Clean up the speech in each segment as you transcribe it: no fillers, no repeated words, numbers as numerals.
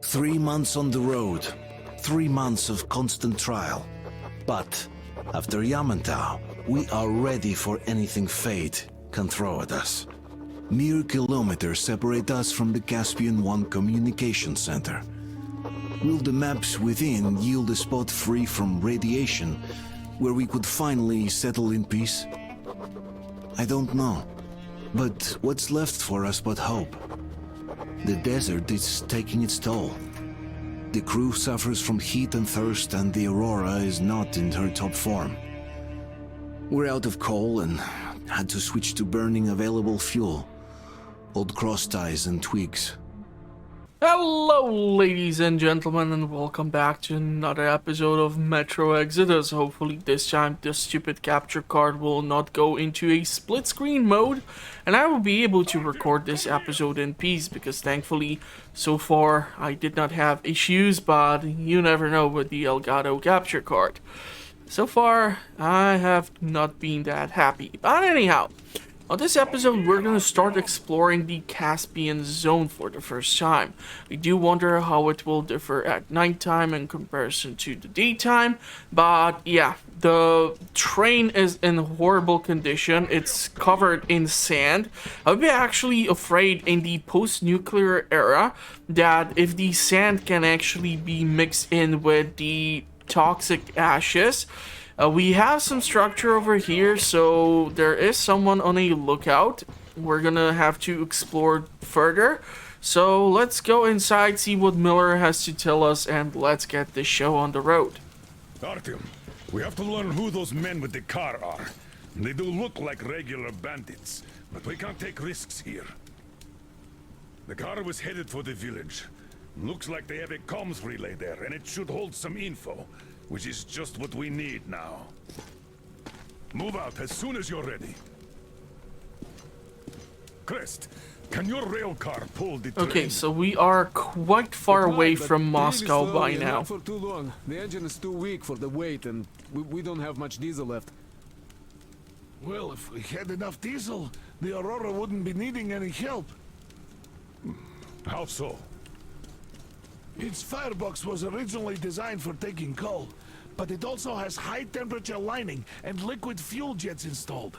3 months on the road, 3 months of constant trial. But after Yamantau, we are ready for anything fate can throw at us. Mere kilometers separate us from the Caspian-1 communication center. Will the maps within yield a spot free from radiation, where we could finally settle in peace? I don't know, but what's left for us but hope? The desert is taking its toll. The crew suffers from heat and thirst, and the Aurora is not in her top form. We're out of coal and had to switch to burning available fuel. Old cross ties and twigs. Hello ladies and gentlemen, and welcome back to another episode of Metro Exodus. Hopefully this time the stupid capture card will not go into a split screen mode and I will be able to record this episode in peace, because thankfully so far I did not have issues, but you never know with the Elgato capture card. So far I have not been that happy, but anyhow, on this episode, we're going to start exploring the Caspian zone for the first time. We do wonder how it will differ at nighttime in comparison to the daytime, but yeah, the train is in horrible condition. It's covered in sand. I would be actually afraid in the post-nuclear era that if the sand can actually be mixed in with the toxic ashes. We have some structure over here, so there is someone on a lookout. We're gonna have to explore further. So let's go inside, see what Miller has to tell us, and let's get this show on the road. Artyom, we have to learn who those men with the car are. They do look like regular bandits, but we can't take risks here. The car was headed for the village. Looks like they have a comms relay there, and it should hold some info. Which is just what we need now. Move out as soon as you're ready. Crest, can your rail car pull the train? Okay, so we are quite far away from Moscow by now. Not for too long. The engine is too weak for the weight, and we don't have much diesel left. Well, if we had enough diesel, the Aurora wouldn't be needing any help. How so? Its firebox was originally designed for taking coal, but it also has high-temperature lining and liquid fuel jets installed.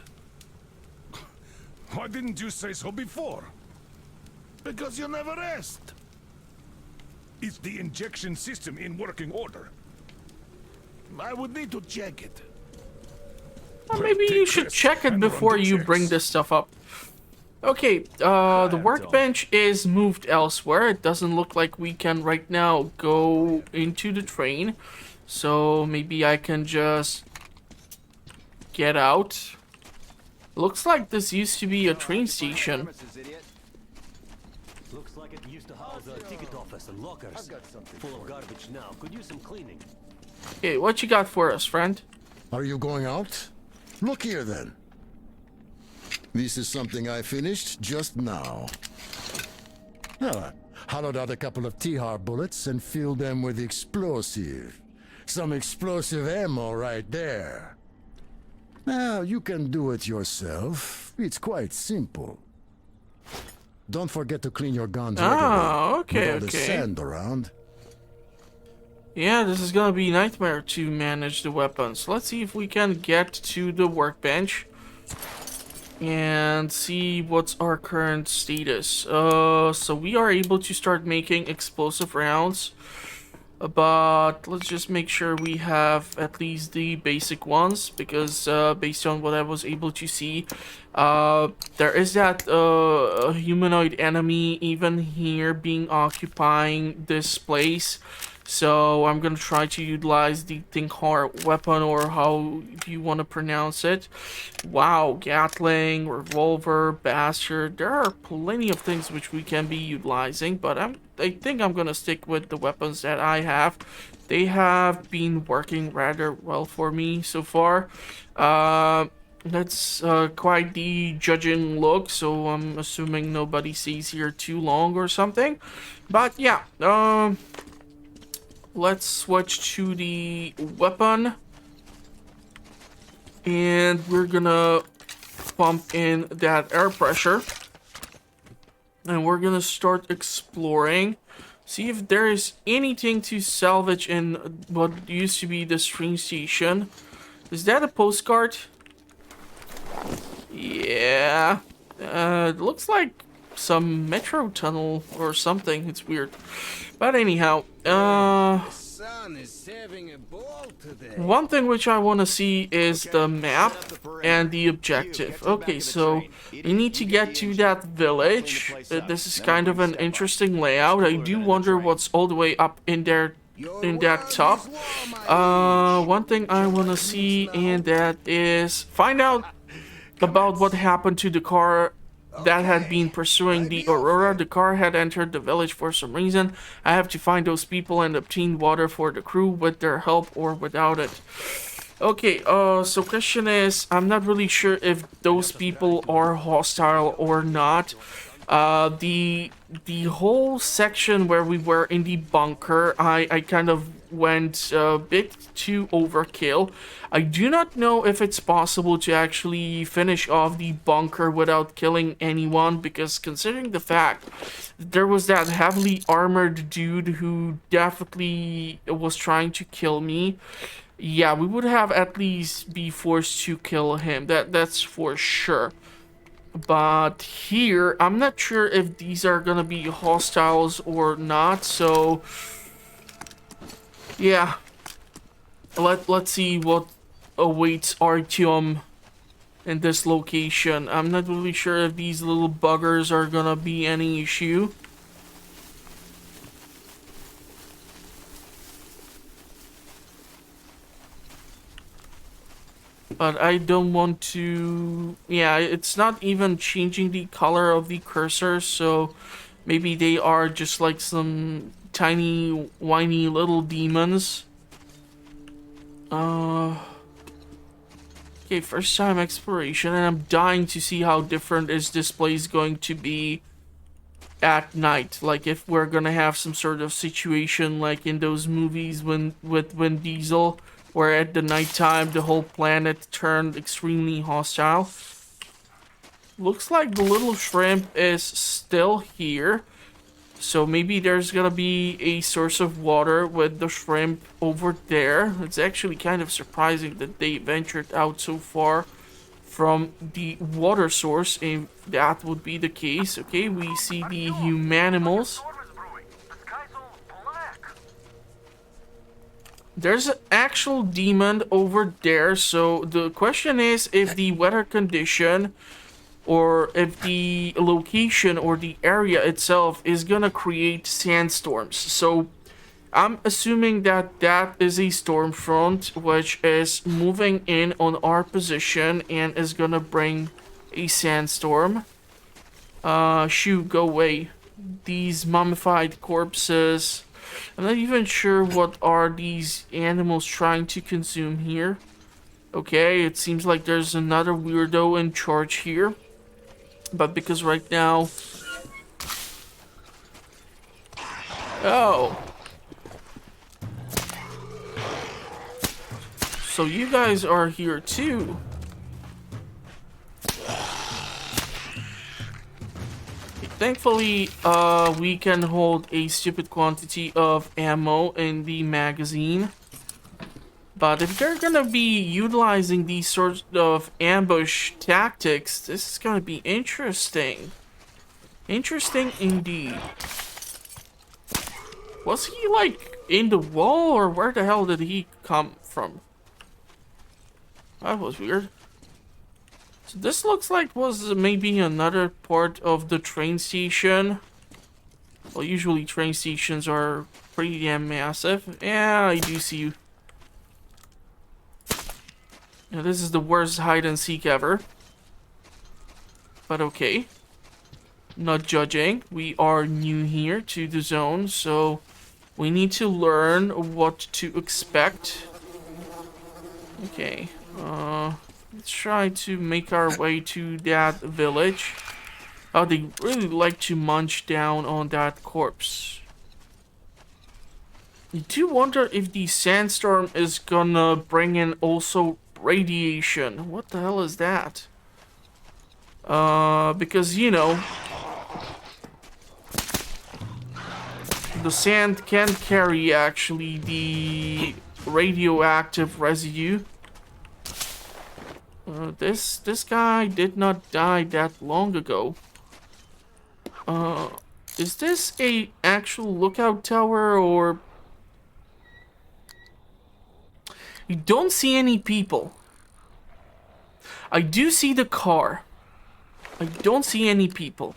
Why didn't you say so before? Because you never asked. Is the injection system in working order? I would need to check it. Well, maybe you should check it before you bring this stuff up. Okay, the workbench is moved elsewhere. It doesn't look like we can right now go into the train. So maybe I can just get out. Looks like this used to be a train station. Looks like it used to house a ticket office and lockers. Full of garbage now. Could use some cleaning. Okay, what you got for us, friend? Are you going out? Look here then. This is something I finished just now. Hollowed out a couple of T-Har bullets and filled them with explosive. Some explosive ammo right there. Now, you can do it yourself. It's quite simple. Don't forget to clean your guns regularly. Okay, with all the sand around. Yeah, this is gonna be a nightmare to manage the weapons. Let's see if we can get to the workbench and see what's our current status. So we are able to start making explosive rounds, but let's just make sure we have at least the basic ones, because based on what I was able to see, there is that humanoid enemy even here being occupying this place. So I'm gonna try to utilize the Tinkhar weapon, or how you want to pronounce it. Wow, Gatling, revolver, bastard. There are plenty of things which we can be utilizing, but I think I'm gonna stick with the weapons that I have. They have been working rather well for me so far. That's quite the judging look, so I'm assuming nobody stays here too long or something. But yeah, let's switch to the weapon, and we're gonna pump in that air pressure, and we're gonna start exploring. See if there is anything to salvage in what used to be the train station. Is that a postcard? Yeah. It looks like some metro tunnel or something. It's weird. But anyhow, Sun is having a ball today. one thing which I want to see is the map and the objective. Okay, so we need to get to that village. This is kind of an interesting layout. I do wonder what's all the way up in there, in that top. One thing I want to see, and that is find out about what happened to the car that had been pursuing the Aurora. The car had entered the village for some reason. I have to find those people and obtain water for the crew with their help or without it. Okay, so question is, I'm not really sure if those people are hostile or not. The whole section where we were in the bunker, I kind of went a bit too overkill. I do not know if it's possible to actually finish off the bunker without killing anyone, because considering the fact that there was that heavily armored dude who definitely was trying to kill me, yeah, we would have at least be forced to kill him. That's for sure. But here, I'm not sure if these are gonna be hostiles or not, so yeah. Let's see what awaits Artyom in this location. I'm not really sure if these little buggers are gonna be any issue. But I don't want to... Yeah, it's not even changing the color of the cursor, so maybe they are just like some tiny, whiny little demons. Okay, first time exploration, and I'm dying to see how different is this place going to be at night. Like if we're gonna have some sort of situation like in those movies with Vin Diesel, where at the nighttime the whole planet turned extremely hostile. Looks like the little shrimp is still here. So maybe there's gonna be a source of water with the shrimp over there. It's actually kind of surprising that they ventured out so far from the water source, if that would be the case. Okay, we see the humanimals. There's an actual demon over there, so the question is if the weather condition or if the location or the area itself is gonna create sandstorms. So I'm assuming that that is a storm front which is moving in on our position and is gonna bring a sandstorm. Shoo, go away. These mummified corpses. I'm not even sure what are these animals trying to consume here. Okay, it seems like there's another weirdo in charge here. But because right now... Oh. So you guys are here too. Thankfully, we can hold a stupid quantity of ammo in the magazine. But if they're gonna be utilizing these sorts of ambush tactics, this is gonna be interesting. Interesting indeed. Was he, like, in the wall, or where the hell did he come from? That was weird. So this looks like was maybe another part of the train station. Well, usually train stations are pretty damn massive. Yeah, I do see you. Now, this is the worst hide and seek ever. But okay. Not judging. We are new here to the zone, so we need to learn what to expect. Okay. Let's try to make our way to that village. Oh, they really like to munch down on that corpse. I do wonder if the sandstorm is gonna bring in also radiation. What the hell is that? Because, you know, the sand can carry actually the radioactive residue. This guy did not die that long ago. Is this a actual lookout tower or... You don't see any people. I do see the car. I don't see any people.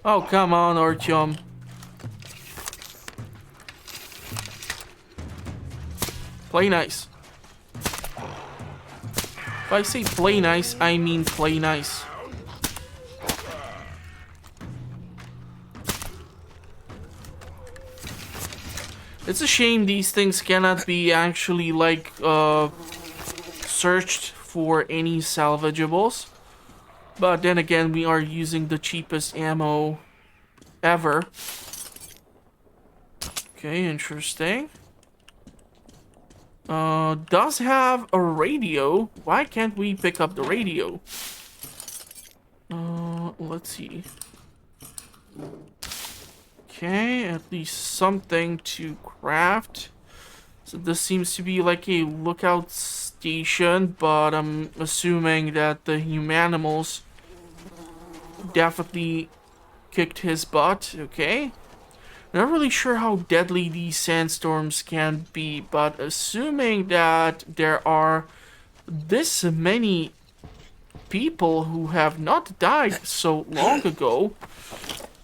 Oh, come on, Artyom. Play nice. If I say play nice, I mean play nice. It's a shame these things cannot be actually, like, searched for any salvageables. But then again, we are using the cheapest ammo ever. Okay, interesting. Does have a radio. Why can't we pick up the radio? Let's see. Okay, at least something to craft. So this seems to be like a lookout station, but I'm assuming that the humanimals definitely kicked his butt. Okay. Not really sure how deadly these sandstorms can be, but assuming that there are this many people who have not died so long ago,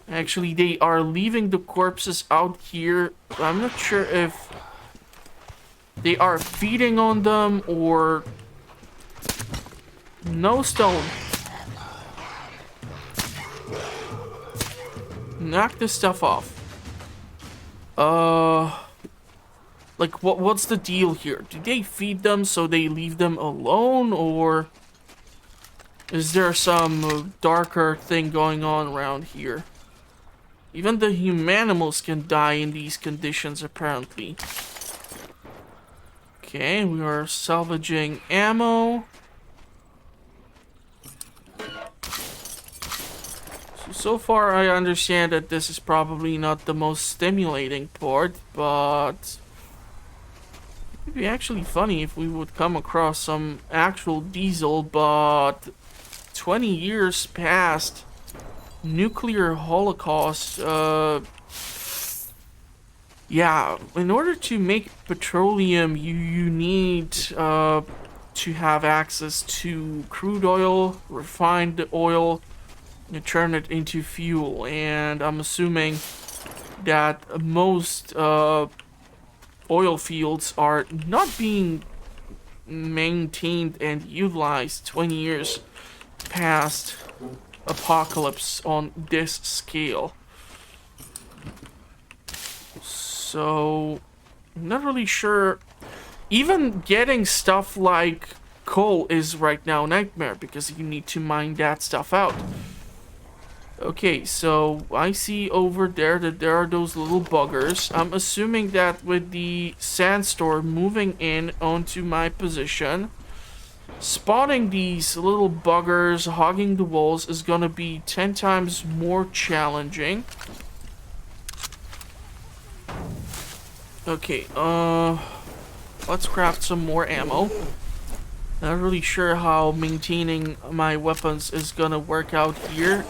actually they are leaving the corpses out here. I'm not sure if they are feeding on them or... No stone. Knock this stuff off. Like, what's the deal here? Do they feed them so they leave them alone, or is there some darker thing going on around here? Even the humanimals can die in these conditions, apparently. Okay, we are salvaging ammo. So far, I understand that this is probably not the most stimulating part, but it would be actually funny if we would come across some actual diesel, but 20 years past, nuclear holocaust, yeah, in order to make petroleum, you need to have access to crude oil, refined oil, and turn it into fuel, and I'm assuming that most oil fields are not being maintained and utilized 20 years past apocalypse on this scale. So, I'm not really sure. Even getting stuff like coal is right now a nightmare because you need to mine that stuff out. Okay, so I see over there that there are those little buggers. I'm assuming that with the sandstorm moving in onto my position, spotting these little buggers hogging the walls is gonna be 10 times more challenging. Okay, let's craft some more ammo. Not really sure how maintaining my weapons is gonna work out here.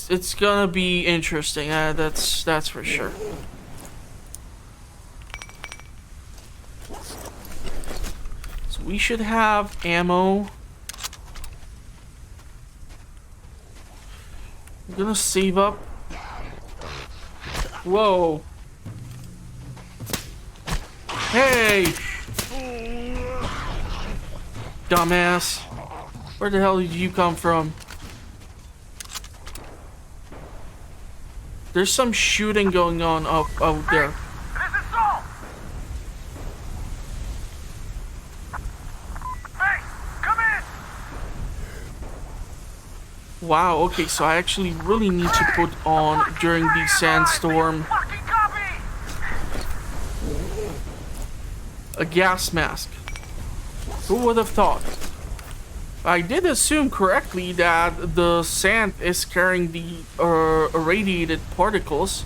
It's gonna be interesting. That's for sure. So we should have ammo. I'm gonna save up. Whoa. Hey! Dumbass. Where the hell did you come from? There's some shooting going on out there. This is Saul! Hey, come in! Wow, okay, so I actually really need to put on during the sandstorm Fucking copy! a gas mask. Who would have thought? I did assume correctly that the sand is carrying the irradiated particles.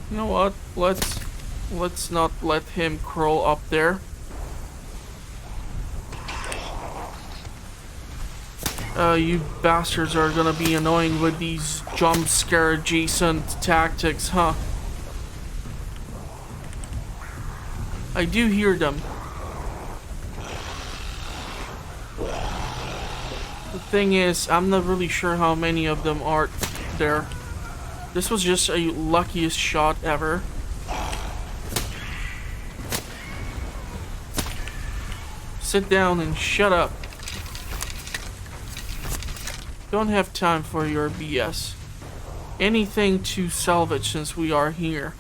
You know what? Let's not let him crawl up there. You bastards are gonna be annoying with these jump scare adjacent tactics, huh? I do hear them. The thing is, I'm not really sure how many of them are there. This was just a luckiest shot ever. Sit down and shut up. Don't have time for your BS. Anything to salvage since we are here.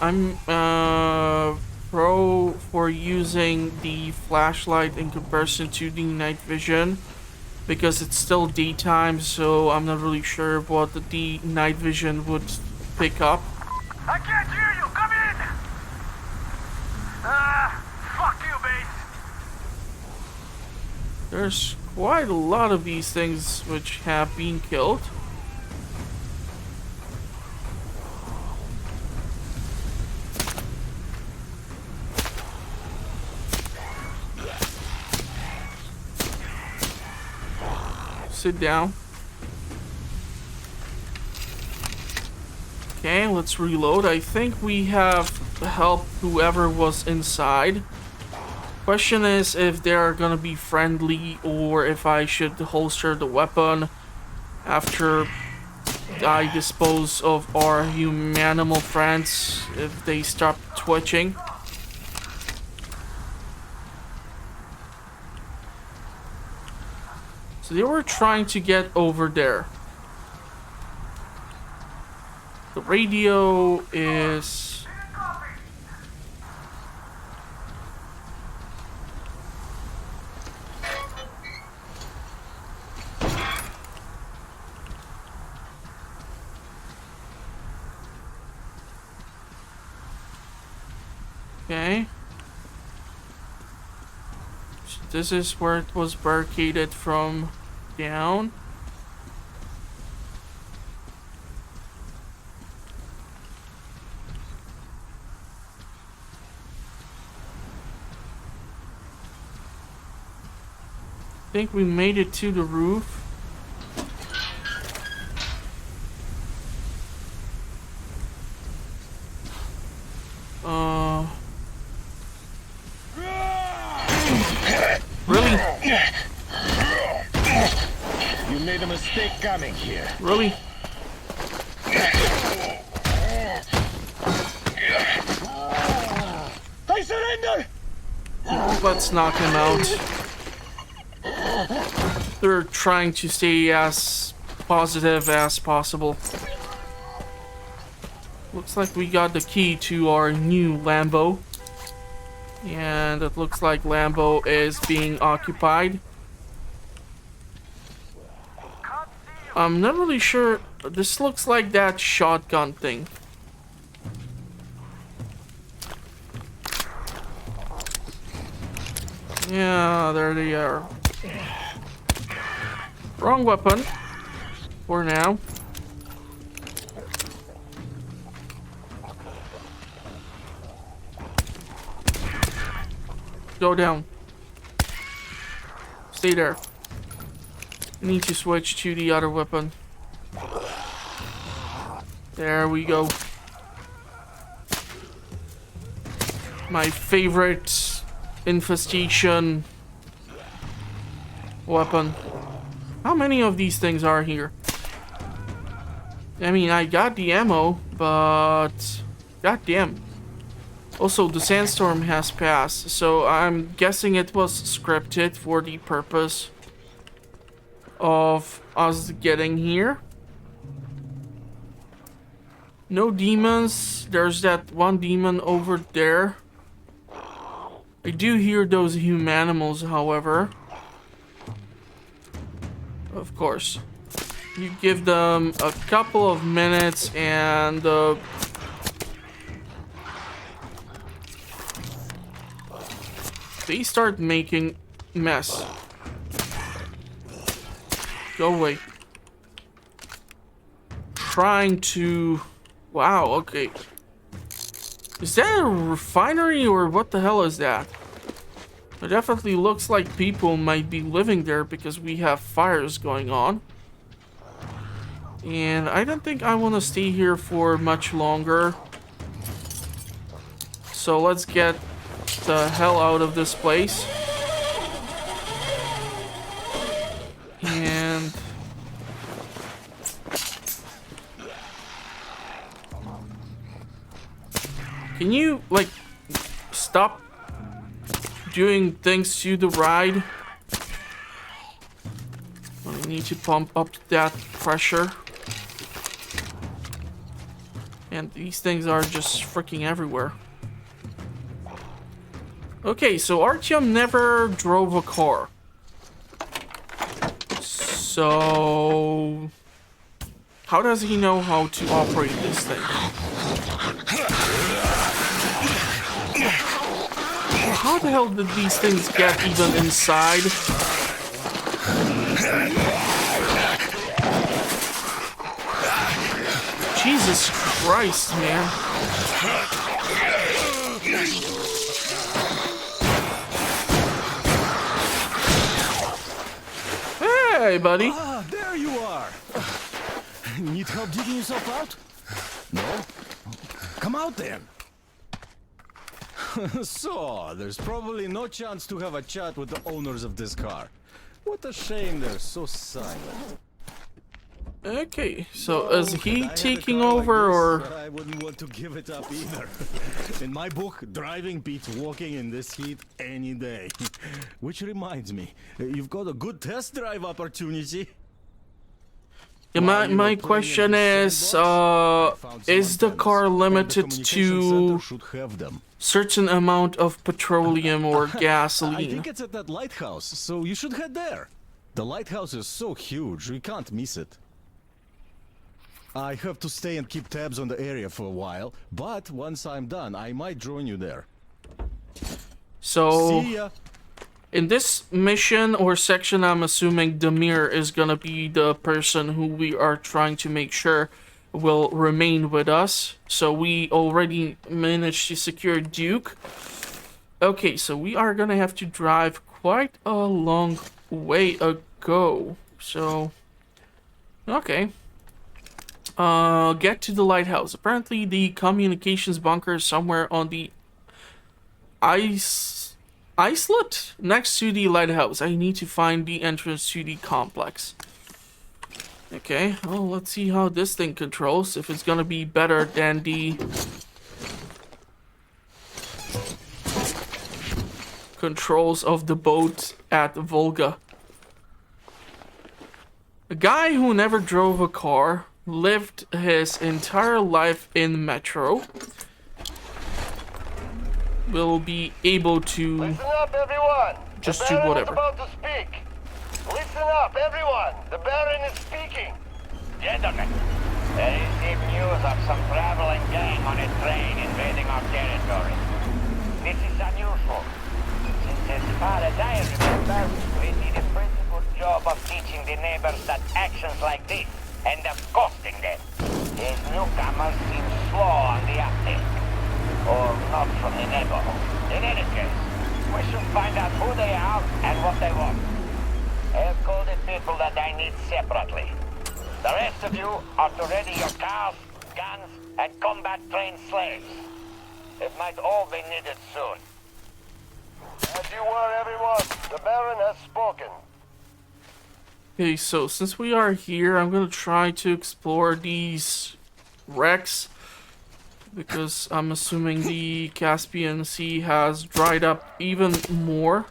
I'm pro for using the flashlight in comparison to the night vision because it's still daytime, so I'm not really sure what the night vision would pick up. I can't hear you. Come in. Fuck you, base. There's quite a lot of these things which have been killed. Sit down. Okay, let's reload. I think we have helped whoever was inside. Question is if they're gonna be friendly or if I should holster the weapon after I dispose of our humanimal friends if they stop twitching. So they were trying to get over there. The radio is... Okay. So this is where it was barricaded from down. I think we made it to the roof. Really? You made a mistake coming here. Really? I surrender! Let's knock him out. They're trying to stay as positive as possible. Looks like we got the key to our new Lambo. And it looks like Lambo is being occupied. I'm not really sure. This looks like that shotgun thing. Yeah, there they are. Wrong weapon. For now. Go down. Stay there. Need to switch to the other weapon. There we go. My favorite infestation weapon. How many of these things are here? I mean, I got the ammo, but goddamn. Also, the sandstorm has passed, so I'm guessing it was scripted for the purpose of us getting here. No demons. There's that one demon over there. I do hear those humanimals, however. Of course. you give them a couple of minutes and they start making mess. Go away. Trying to... Wow, okay. Is that a refinery or what the hell is that? It definitely looks like people might be living there because we have fires going on. And I don't think I want to stay here for much longer. So let's get the hell out of this place. And... Can you, like, stop doing things to the ride? I need to pump up that pressure. And these things are just freaking everywhere. Okay, so Artyom never drove a car. So... how does he know how to operate this thing? How the hell did these things get even inside? Jesus Christ, man. Hey, buddy. Ah, there you are. Need help digging yourself out? No? Come out then. So, there's probably no chance to have a chat with the owners of this car. What a shame they're so silent. Okay, so is he taking over or... I wouldn't want to give it up either. In my book, driving beats walking in this heat any day. Which reminds me, you've got a good test drive opportunity. Yeah, my question is the car limited to certain amount of petroleum or I gasoline? think it's at that lighthouse, so you should head there. The lighthouse is so huge, we can't miss it. I have to stay and keep tabs on the area for a while, but once I'm done, I might join you there. So, See ya. in this mission or section, I'm assuming Damir is gonna be the person who we are trying to make sure will remain with us. So we already managed to secure Duke. Okay, so we are gonna have to drive quite a long way ago. So, okay. Get to the lighthouse. Apparently the communications bunker is somewhere on the islet next to the lighthouse. I need to find the entrance to the complex. Okay, well, let's see how this thing controls. If it's gonna be better than the controls of the boat at Volga. A guy who never drove a car, lived his entire life in Metro, will be able to Listen up, everyone. just The do Baron whatever. is about to speak. Listen up, everyone. The Baron is speaking. Gentlemen, there is news of some traveling gang on a train invading our territory. This is unusual. Since as far as I remember, we did a pretty good job of teaching the neighbors that actions like this end up costing them. These newcomers seem slow on the uptake. Or not from the neighborhood. In any case, we should find out who they are and what they want. I have called the people that I need separately. The rest of you are to ready your cars, guns, and combat-trained slaves. It might all be needed soon. As you were, everyone, the Baron has spoken. Okay, so since we are here, I'm gonna try to explore these wrecks, because I'm assuming the Caspian Sea has dried up even more.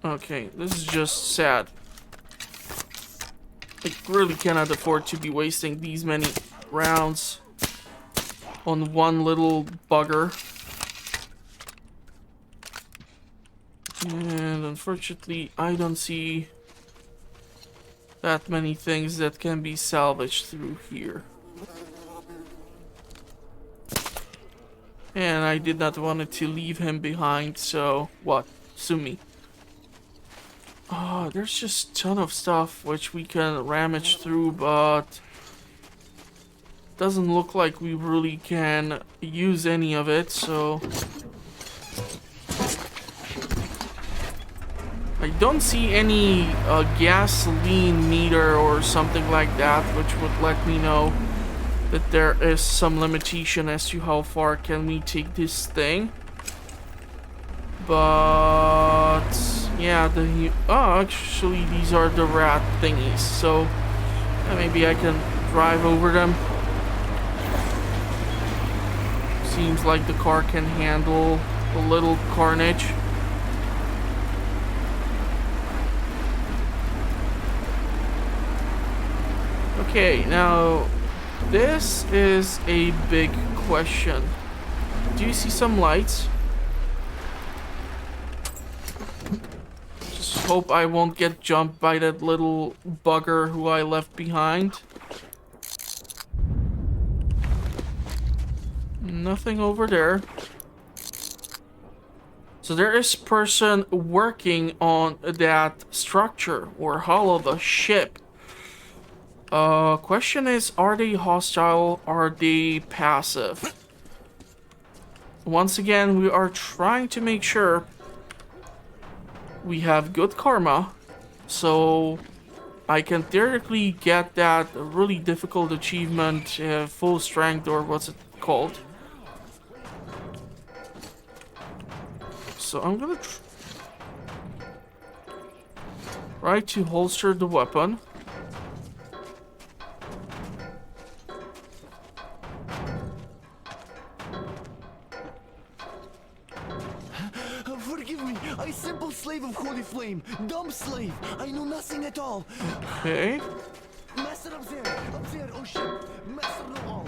Okay, this is just sad. I really cannot afford to be wasting these many rounds on one little bugger. And unfortunately, I don't see that many things that can be salvaged through here. And I did not want to leave him behind, so what? Sue me. Oh, there's just a ton of stuff which we can rummage through, but doesn't look like we really can use any of it, so I don't see any gasoline meter or something like that, which would let me know that there is some limitation as to how far can we take this thing. But yeah, actually these are the rat thingies, so maybe I can drive over them. Seems like the car can handle a little carnage. Okay, now this is a big question. Do you see some lights? Just hope I won't get jumped by that little bugger who I left behind. Nothing over there. So there is a person working on that structure or hull of a ship. Question is, are they hostile? Are they passive? Once again, we are trying to make sure we have good karma, so I can theoretically get that really difficult achievement, full strength, or what's it called. So I'm gonna try to holster the weapon. Forgive me, I simple slave of Holy Flame, dumb slave, I know nothing at all. Okay. Master up there, oh shit, master know all.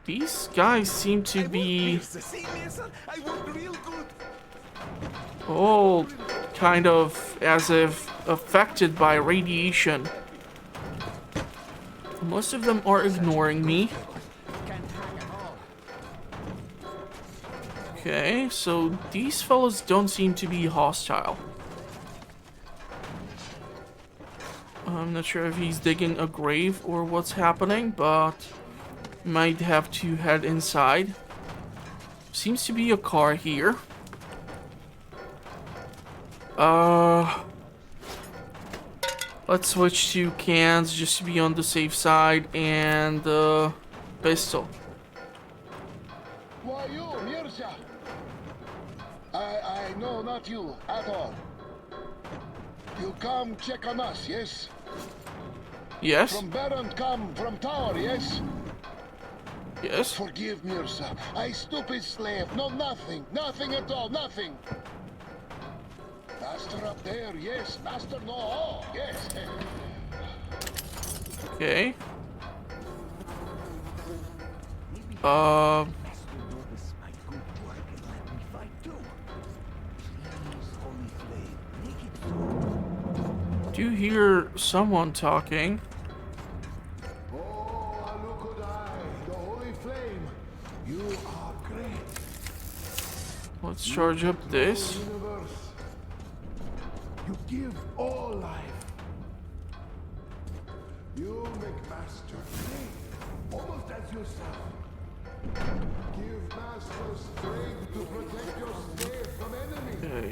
These guys seem to be all kind of as if affected by radiation. Most of them are ignoring me. Okay, so these fellows don't seem to be hostile. I'm not sure if he's digging a grave or what's happening, but might have to head inside. Seems to be a car here. Let's switch to cans just to be on the safe side, and pistol. Why you, Mirza? I know not you at all. You come check on us, yes? Yes? From Baron come from tower, yes? Yes? Forgive Mirza. I stupid slave. No, nothing. Nothing at all. Nothing. Master up there, yes. Master no all, yes. Okay. Do you hear someone talking? Let's charge up this. You give all life. You make master great, almost as yourself. Give master strength to protect your slave from enemies. Okay.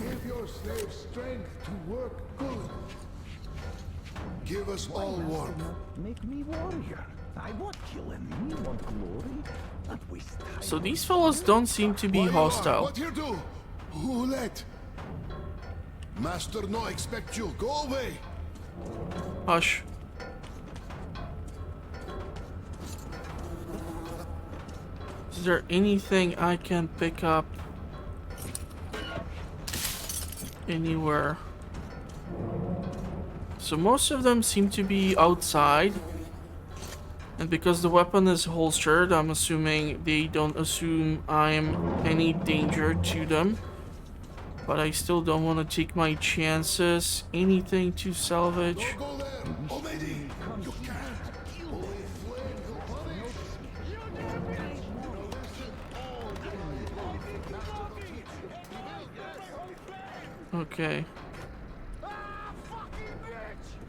Give your slave strength to work good. Give us all warmth. Make me warrior. I want killing, me want glory, not waste time. So these fellows don't seem to be hostile. What you do? Who let? Master no expect you. Go away. Hush. Is there anything I can pick up anywhere? So most of them seem to be outside. And because the weapon is holstered, I'm assuming they don't assume I'm any danger to them. But I still don't want to take my chances. Anything to salvage. Go there! Already! You can't! Only flame will punish! Okay.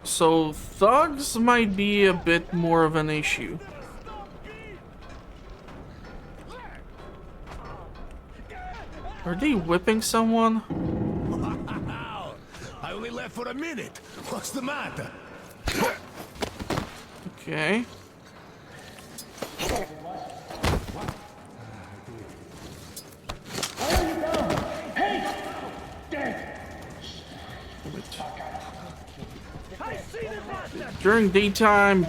So thugs might be a bit more of an issue. Are they whipping someone? I only left for a minute. What's the matter? Okay. During daytime,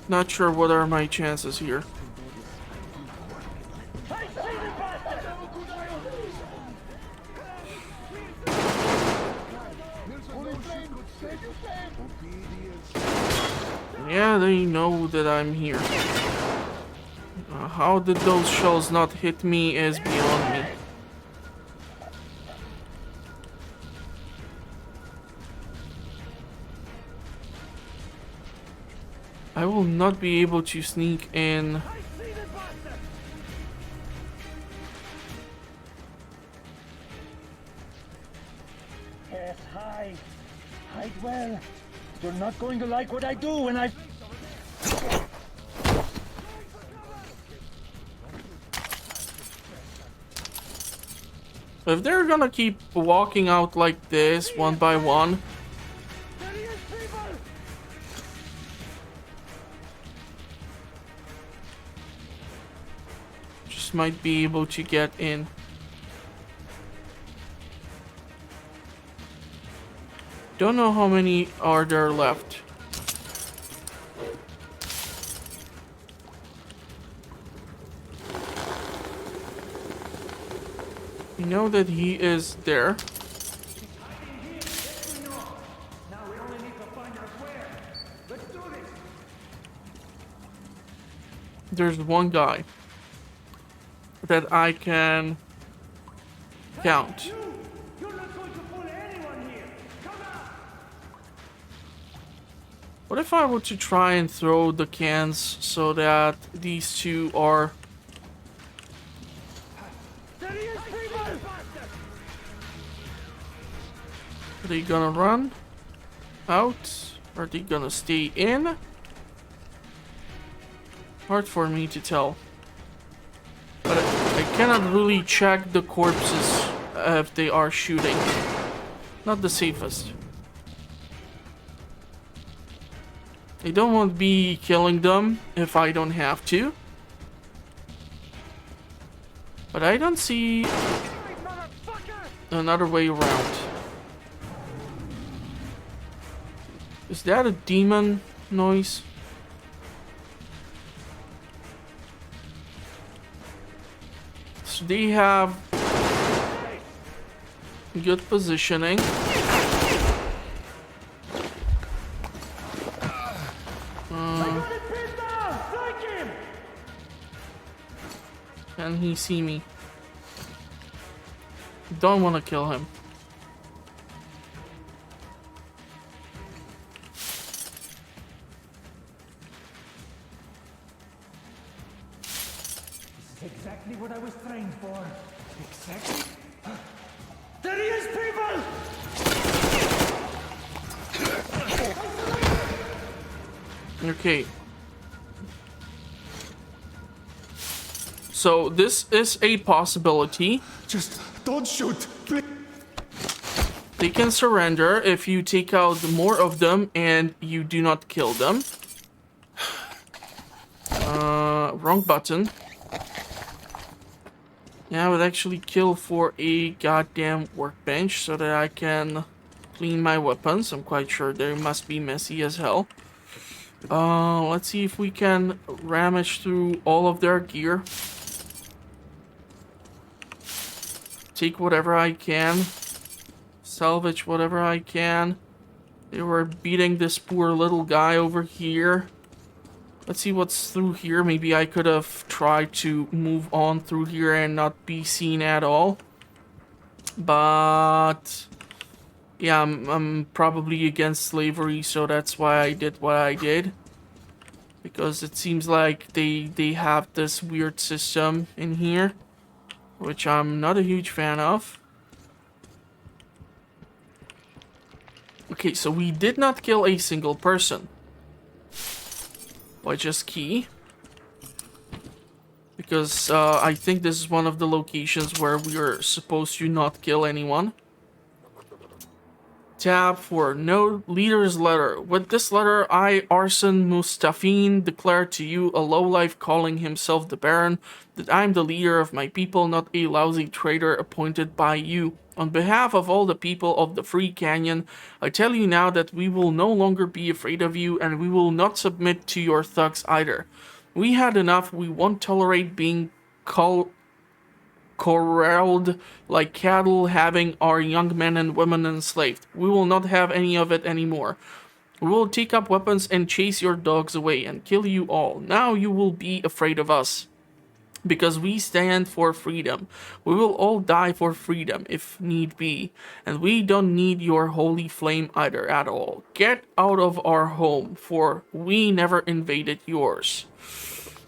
not sure what are my chances here. Yeah, they know that I'm here. How did those shells not hit me is beyond me. I will not be able to sneak in. Yes, hide. Hide well. You're not going to like what I do when I... If they're gonna keep walking out like this, one by one, just might be able to get in. Don't know how many are there left. You know that he is there. There's one guy that I can count. What if I were to try and throw the cans so that these two are... Are they gonna run out? Are they gonna stay in? Hard for me to tell. But I cannot really check the corpses if they are shooting. Not the safest. I don't want to be killing them if I don't have to. But I don't see another way around. Is that a demon noise? So they have good positioning. Can he see me? Don't want to kill him. Exactly what I was trained for. Exactly. There he is, people! Okay. So this is a possibility. Just don't shoot, please. They can surrender if you take out more of them and you do not kill them. Wrong button. Yeah, I would actually kill for a goddamn workbench so that I can clean my weapons. I'm quite sure they must be messy as hell. Let's see if we can rummage through all of their gear. Take whatever I can. Salvage whatever I can. They were beating this poor little guy over here. Let's see what's through here. Maybe I could have tried to move on through here and not be seen at all. But yeah, I'm probably against slavery, so that's why I did what I did. Because it seems like they have this weird system in here, which I'm not a huge fan of. Okay, so we did not kill a single person. Which is key. Because I think this is one of the locations where we are supposed to not kill anyone. Tab for no leader's letter. With this letter, I, Arson Mustafin, declare to you, a lowlife calling himself the Baron, that I am the leader of my people, not a lousy traitor appointed by you. On behalf of all the people of the Free Canyon, I tell you now that we will no longer be afraid of you, and we will not submit to your thugs either. We had enough. We won't tolerate being corralled like cattle, having our young men and women enslaved. We will not have any of it anymore. We will take up weapons and chase your dogs away and kill you all. Now you will be afraid of us. Because we stand for freedom. We will all die for freedom if need be. And we don't need your holy flame either at all. Get out of our home, for we never invaded yours.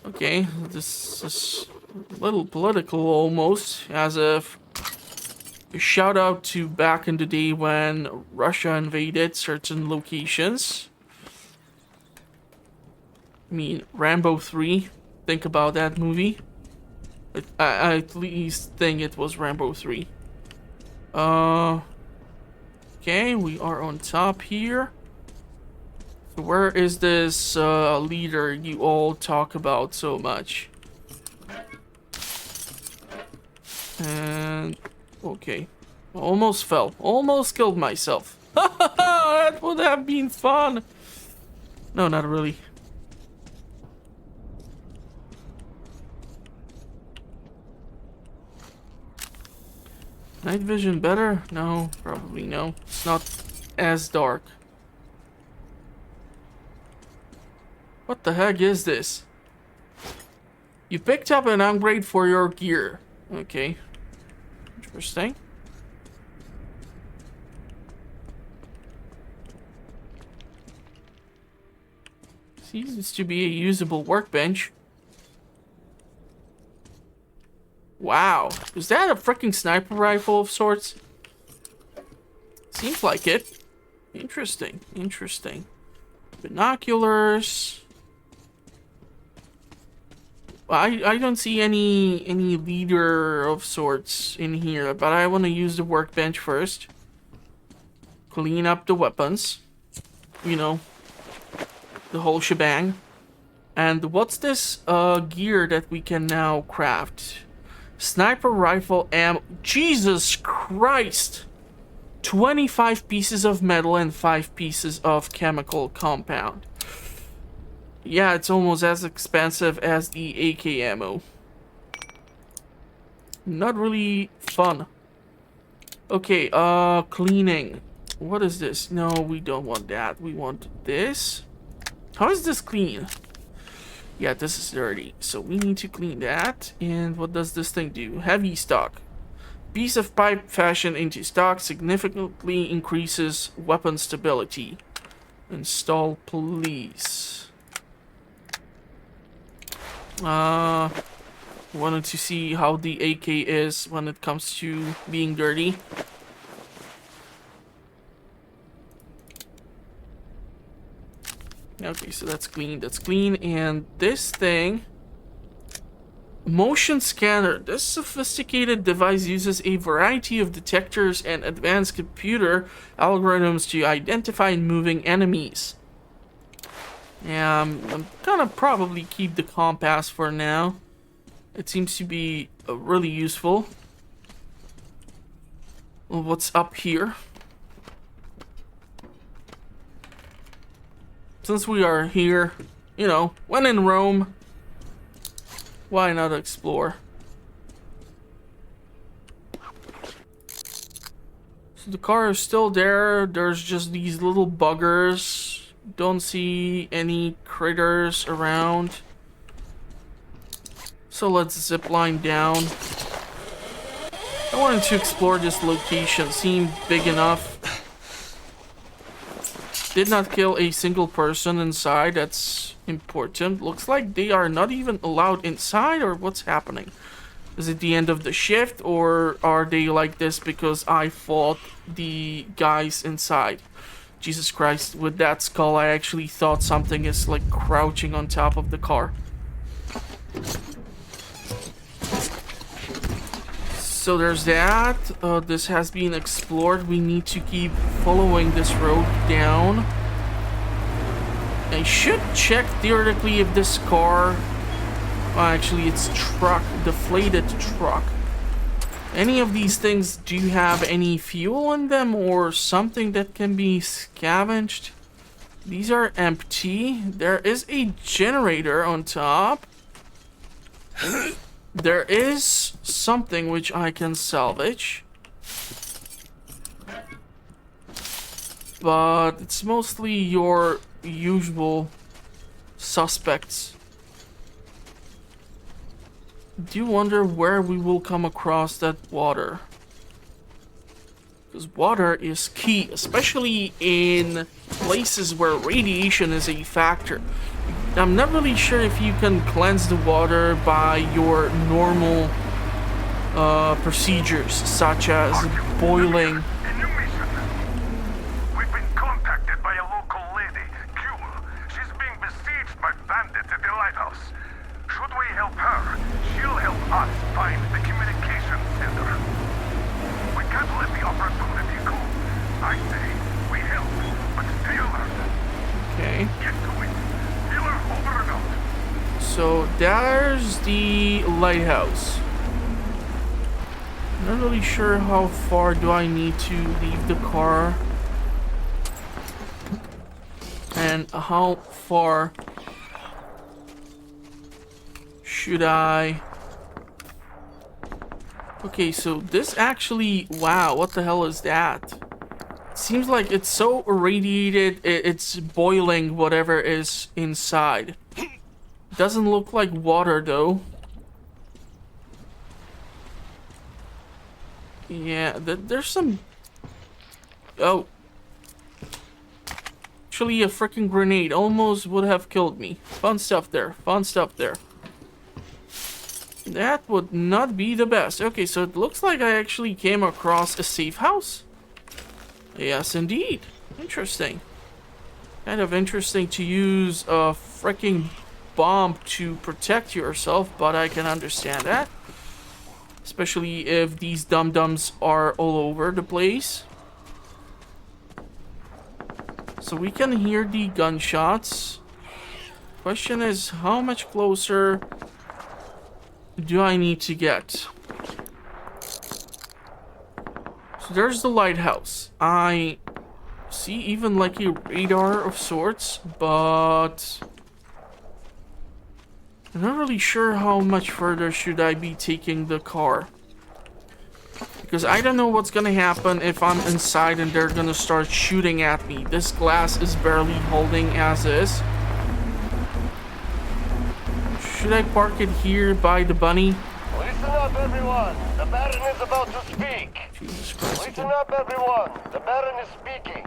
Okay, this is a little political almost, as if a shout out to back in the day when Russia invaded certain locations. I mean, Rambo 3, think about that movie. I at least think it was Rambo 3. Okay, we are on top here. So where is this leader you all talk about so much? And okay, almost fell, almost killed myself. That would have been fun. No, not really. Night vision better? No, probably no. It's not as dark. What the heck is this? You picked up an upgrade for your gear. Okay. Interesting. Seems to be a usable workbench. Wow. Is that a freaking sniper rifle of sorts? Seems like it. Interesting. Interesting. Binoculars. I don't see any leader of sorts in here, but I want to use the workbench first. Clean up the weapons. You know, the whole shebang. And what's this gear that we can now craft? Sniper rifle ammo. Jesus Christ! 25 pieces of metal and 5 pieces of chemical compound. Yeah, it's almost as expensive as the AK ammo. Not really fun. Okay, cleaning. What is this? No, we don't want that. We want this. How is this clean? Yeah, this is dirty. So we need to clean that. And what does this thing do? Heavy stock. Piece of pipe fashioned into stock significantly increases weapon stability. Install, please. Wanted to see how the AK is when it comes to being dirty. Okay, so that's clean, and this thing... Motion scanner. This sophisticated device uses a variety of detectors and advanced computer algorithms to identify moving enemies. Yeah, I'm gonna probably keep the compass for now. It seems to be really useful. Well, what's up here? Since we are here, you know, when in Rome, why not explore? So the car is still there. There's just these little buggers. Don't see any critters around. So let's zipline down. I wanted to explore this location. Seemed big enough. Did not kill a single person inside. That's important. Looks like they are not even allowed inside, or what's happening? Is it the end of the shift, or are they like this because I fought the guys inside? Jesus Christ, with that skull I actually thought something is like crouching on top of the car. So there's that. This has been explored. We need to keep following this road down. I should check theoretically if this car... actually, it's truck. Deflated truck. Any of these things, do you have any fuel in them or something that can be scavenged? These are empty. There is a generator on top. There is something which I can salvage. But it's mostly your usual suspects. Do you wonder where we will come across that water? Because water is key, especially in places where radiation is a factor. I'm not really sure if you can cleanse the water by your normal procedures, such as boiling. We've been contacted by a local lady, Jewel. She's being besieged by bandits at the lighthouse. Should we help her, she'll help us find the communication center. We can't let the opportunity go. I say we help, but stay alert. Okay. Get to it. Over and out. So there's the lighthouse. Not really sure how far do I need to leave the car. And how far should I... Okay, so this actually... Wow, what the hell is that? Seems like it's so irradiated, it's boiling whatever is inside. Doesn't look like water though. Yeah, there's some... Oh. Actually, a freaking grenade almost would have killed me. Fun stuff there, fun stuff there. That would not be the best. Okay, so it looks like I actually came across a safe house. Yes, indeed. Interesting. Kind of interesting to use a freaking bomb to protect yourself, but I can understand that. Especially if these dum-dums are all over the place. So we can hear the gunshots. Question is, how much closer do I need to get? So there's the lighthouse. I see even like a radar of sorts, but I'm not really sure how much further should I be taking the car. Because I don't know what's gonna happen if I'm inside and they're gonna start shooting at me. This glass is barely holding as is. Should I park it here by the bunny? Listen up, everyone. The Baron is about to speak. Jesus Christ. Listen up, everyone. The Baron is speaking.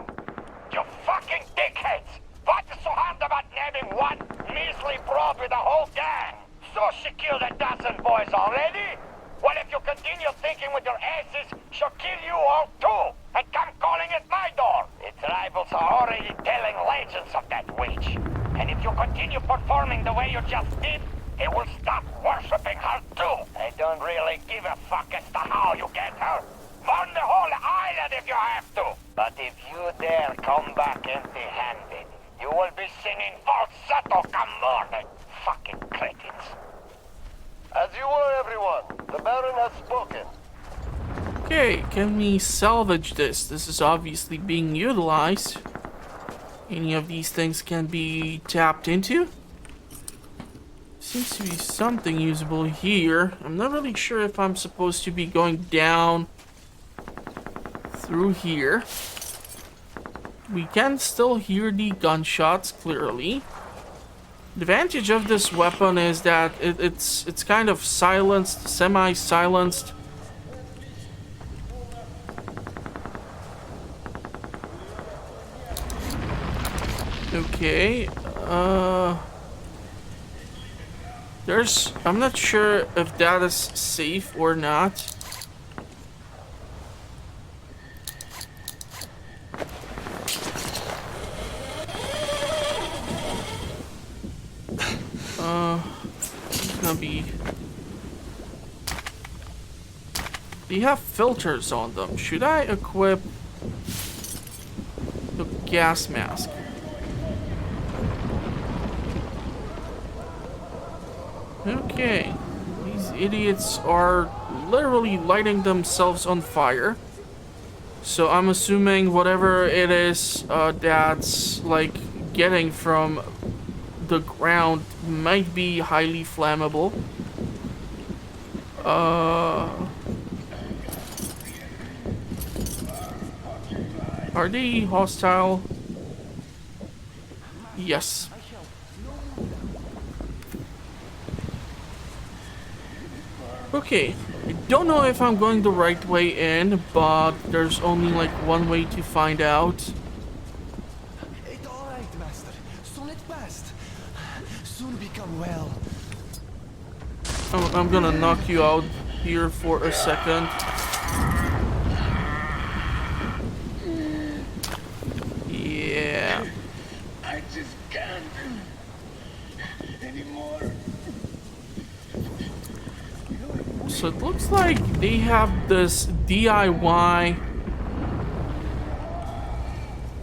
You fucking dickheads! What is so hard about naming one measly broad with a whole gang? So she killed a dozen boys already? Well, if you continue thinking with your asses, she'll kill you all too, and come calling at my door. Its rivals are already telling legends of that witch. And if you continue performing the way you just did, they will stop worshipping her too. I don't really give a fuck as to how you get her. Burn the whole island if you have to. But if you dare come back empty-handed, you will be singing falsetto come morning. Fucking cretins. As you were, everyone. The Baron has spoken. Okay, can we salvage this? This is obviously being utilized. Any of these things can be tapped into. Seems to be something usable here. I'm not really sure if I'm supposed to be going down through here. We can still hear the gunshots clearly. The advantage of this weapon is that it's kind of silenced, semi-silenced. Okay, I'm not sure if that is safe or not. It's gonna be... They have filters on them. Should I equip the gas mask? Okay, these idiots are literally lighting themselves on fire. So I'm assuming whatever it is that's like getting from the ground might be highly flammable. Are they hostile? Yes. Okay, I don't know if I'm going the right way in, but there's only like one way to find out. It's alright, master. Soon it passed. Soon become well. I'm gonna knock you out here for a second. Yeah. I just can't anymore. So it looks like they have this DIY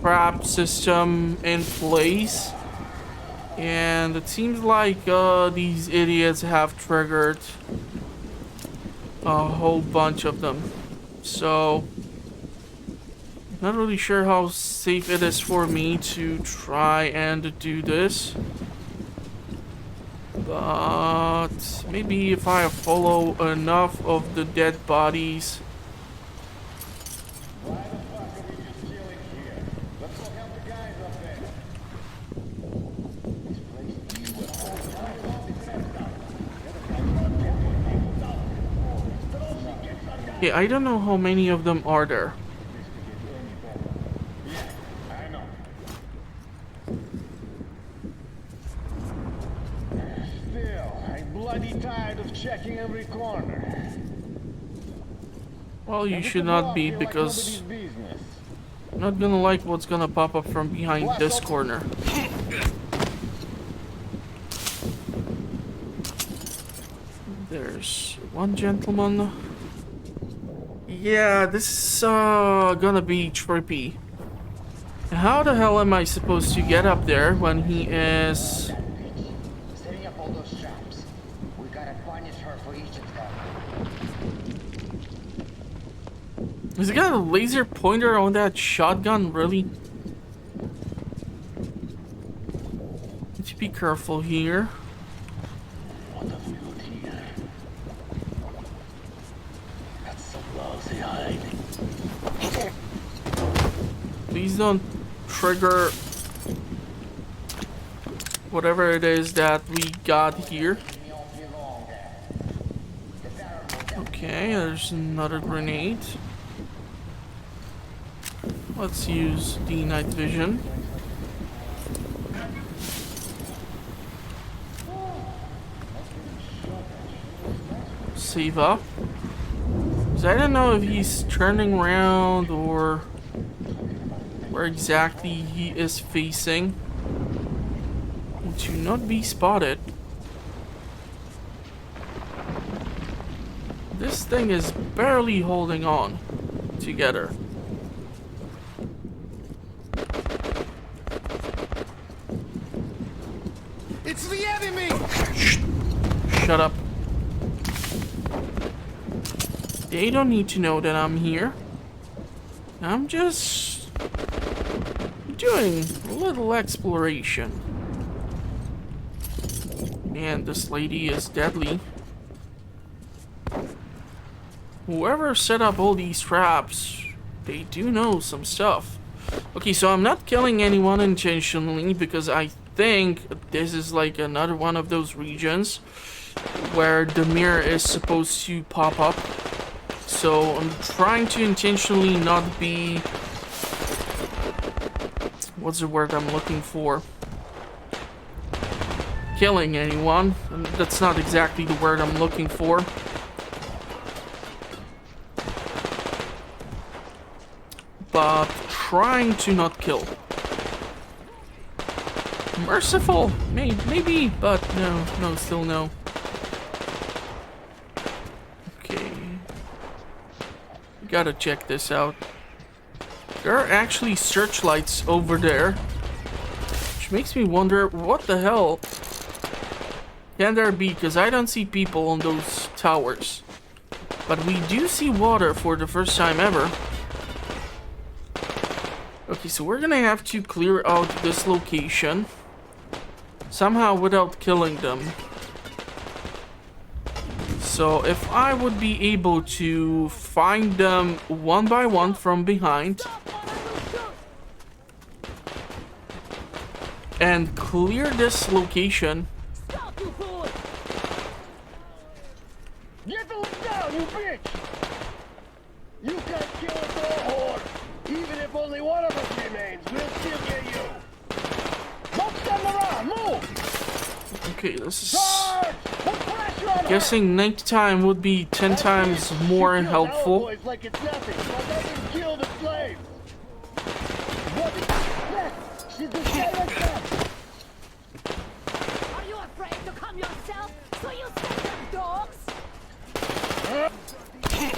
trap system in place. And it seems like these idiots have triggered a whole bunch of them. So, not really sure how safe it is for me to try and do this. But maybe if I follow enough of the dead bodies. Yeah, I don't know how many of them are there. Tired of checking every corner. Well, you should not be, because I'm not gonna like what's gonna pop up from behind this corner. There's one gentleman. Yeah, this is gonna be trippy. How the hell am I supposed to get up there when he is... Has he got a laser pointer on that shotgun, really? Need to be careful here. What have we got here? That's some lousy hiding. Please don't trigger whatever it is that we got here. Okay, there's another grenade. Let's use the night vision. Save up. Because I don't know if he's turning around or where exactly he is facing. To not be spotted. This thing is barely holding on together. It's the enemy! Shut up. They don't need to know that I'm here. I'm just doing a little exploration. Man, this lady is deadly. Whoever set up all these traps, they do know some stuff. Okay, so I'm not killing anyone intentionally because I think this is like another one of those regions where the mirror is supposed to pop up. So I'm trying to intentionally not be... What's the word I'm looking for? Killing anyone. That's not exactly the word I'm looking for. But trying to not kill. Merciful, maybe, but no, still no. Okay. Gotta check this out. There are actually searchlights over there. Which makes me wonder, what the hell can there be? Because I don't see people on those towers. But we do see water for the first time ever. Okay, so we're gonna have to clear out this location. Somehow without killing them. So if I would be able to find them one by one from behind and clear this location. Stop, you fool! Get them down, you bitch! You can't kill us all, whore! Even if only one of us remains, we'll still get you! Don't stand around, move! Okay, this is... Charge! Put pressure on her! Guessing nighttime would be 10 times more helpful. Boys like it's nothing, but doesn't kill the slaves! What is that? She's the sailor's son! Are you afraid to come yourself? So you send them dogs?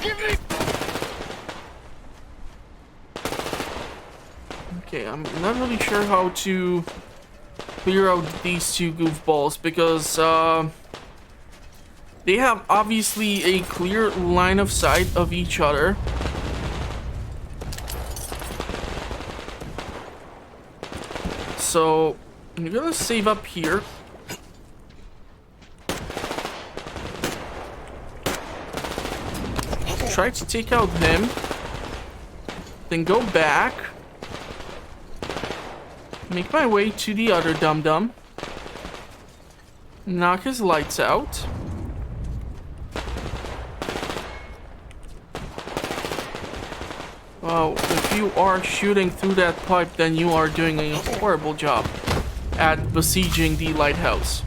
Give me... Okay, I'm not really sure how to clear out these two goofballs because they have obviously a clear line of sight of each other. So I'm gonna save up here. Try to take out him. Then go back. Make my way to the other dum-dum. Knock his lights out. Well, if you are shooting through that pipe, then you are doing a horrible job at besieging the lighthouse.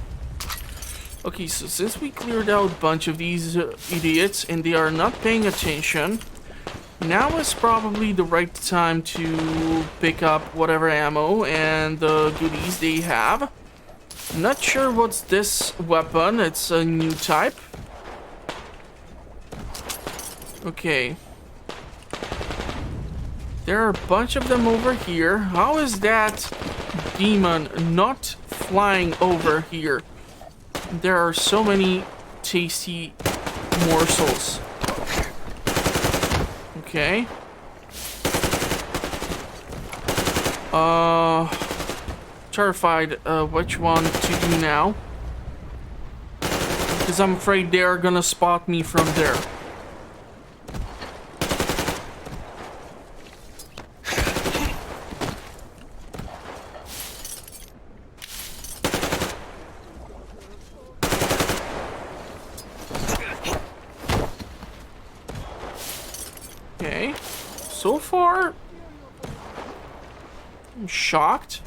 Okay, so since we cleared out a bunch of these idiots and they are not paying attention, now is probably the right time to pick up whatever ammo and the goodies they have. I'm not sure what's this weapon. It's a new type. Okay. There are a bunch of them over here. How is that demon not flying over here? There are so many tasty morsels. Okay. Terrified which one to do now. Because I'm afraid they are gonna spot me from there. Okay. So far, I'm shocked.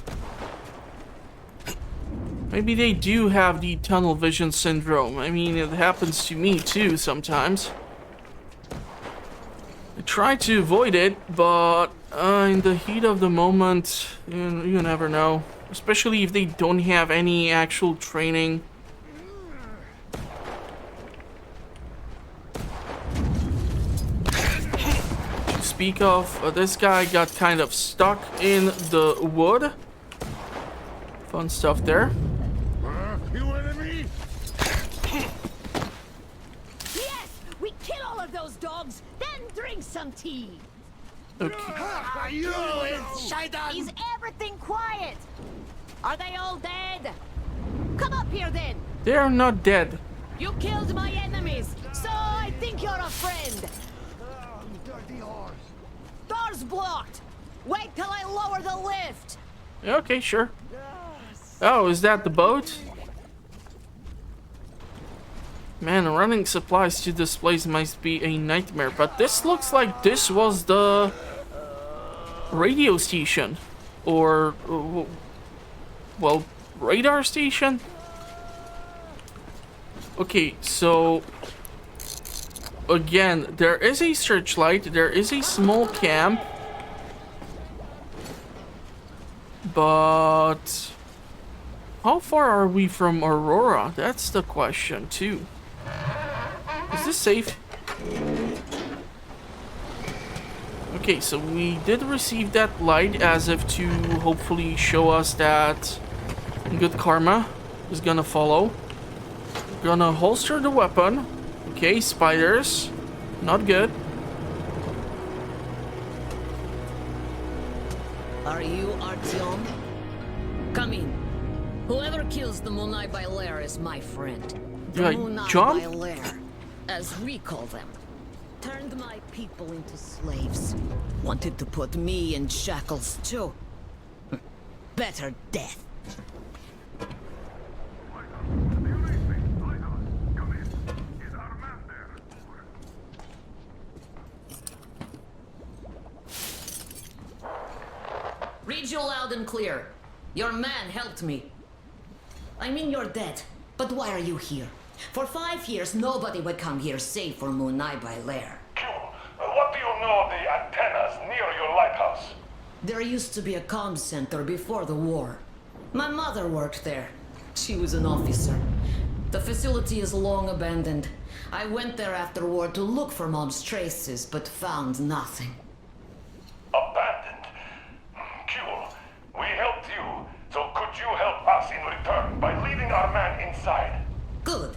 Maybe they do have the tunnel vision syndrome. I mean, it happens to me too sometimes. I try to avoid it, but in the heat of the moment, you never know. Especially if they don't have any actual training. To speak of, this guy got kind of stuck in the wood. Fun stuff there. You enemy? Yes! We kill all of those dogs, then drink some tea. Okay. You inside. Is everything quiet? Are they all dead? Come up here then. They are not dead. You killed my enemies, so I think you're a friend. Dirty horse. Door's blocked. Wait till I lower the lift. Okay, sure. Oh, is that the boat? Man, running supplies to this place must be a nightmare, but this looks like this was the radio station. Or, well, radar station? Okay, so again, there is a searchlight, there is a small camp, but how far are we from Aurora? That's the question too. Is this safe? Okay, so we did receive that light as if to hopefully show us that good karma is gonna follow. Gonna holster the weapon. Okay, spiders. Not good. Are you Artyom? Come in. Whoever kills the Munai Bailair is my friend. The Munai Bailair, as we call them. Turned my people into slaves. Wanted to put me in shackles too. Better death. Read you loud and clear. Your man helped me. I mean, you're dead. But why are you here? For 5 years, nobody would come here save for Munai Bailair. What do you know of the antennas near your lighthouse? There used to be a comm center before the war. My mother worked there. She was an officer. The facility is long abandoned. I went there after war to look for Mom's traces, but found nothing. Abandoned? Cool. We helped you, so could you help us in return by leading our man inside? Good.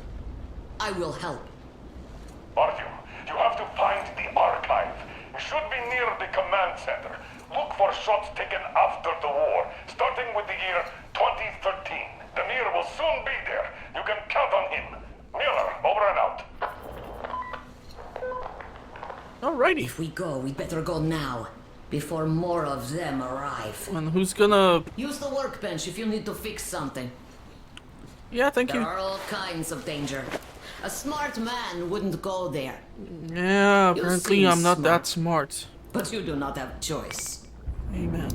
I will help. Artyom, you have to find the archive. It should be near the command center. Look for shots taken after the war, starting with the year 2013. The Mir will soon be there. You can count on him. Mueller, over and out. Alrighty. If we go, we'd better go now, before more of them arrive. And who's gonna... Use the workbench if you need to fix something. Yeah, thank you. There are all kinds of danger. A smart man wouldn't go there. Yeah, apparently I'm not that smart. But you do not have choice. Amen.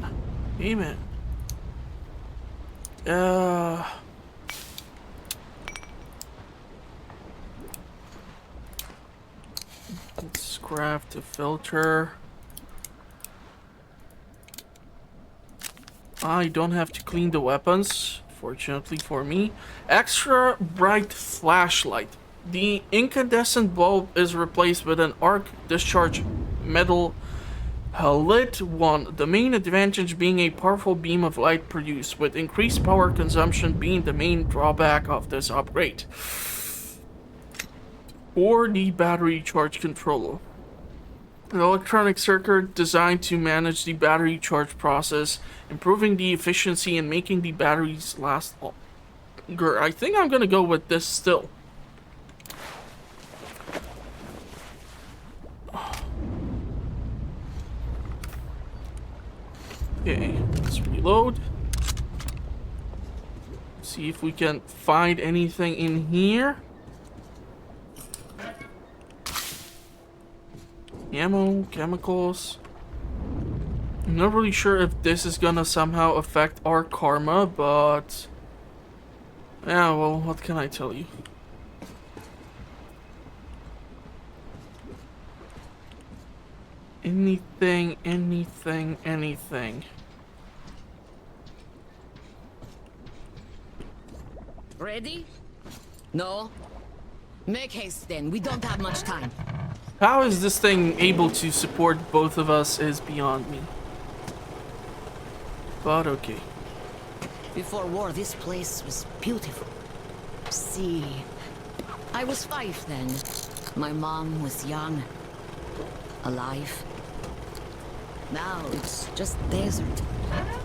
Amen. Let's craft the filter. I don't have to clean the weapons, fortunately for me. Extra bright flashlight. The incandescent bulb is replaced with an arc discharge metal halide 1. The main advantage being a powerful beam of light produced, with increased power consumption being the main drawback of this upgrade. Or the battery charge controller. An electronic circuit designed to manage the battery charge process, improving the efficiency and making the batteries last longer. I think I'm gonna go with this still. Okay, let's reload. See if we can find anything in here. Ammo, chemicals. I'm not really sure if this is gonna somehow affect our karma, but... yeah, well, what can I tell you? Anything, anything, anything. Ready? No? Make haste then, we don't have much time. How is this thing able to support both of us is beyond me. But okay. Before war, this place was beautiful. See, I was 5 then. My mom was young. Alive. Now it's just desert.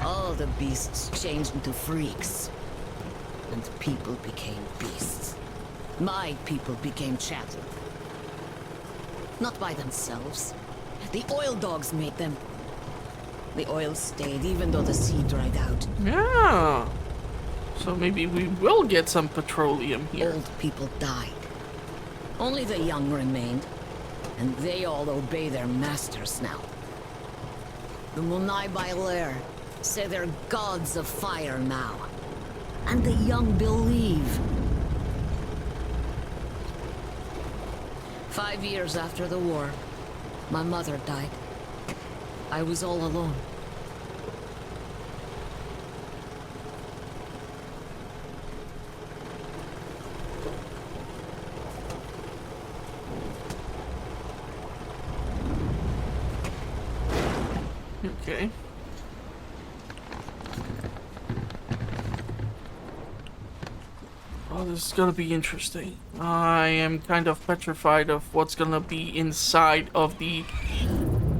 All the beasts changed into freaks. And people became beasts. My people became chattel. Not by themselves. The oil dogs made them. The oil stayed even though the sea dried out. Yeah. So maybe we will get some petroleum here. Old people died. Only the young remained. And they all obey their masters now. The Munai Bailer say they're gods of fire now. And the young believe. 5 years after the war, my mother died. I was all alone. Okay. Oh, this is gonna be interesting. I am kind of petrified of what's gonna be inside of the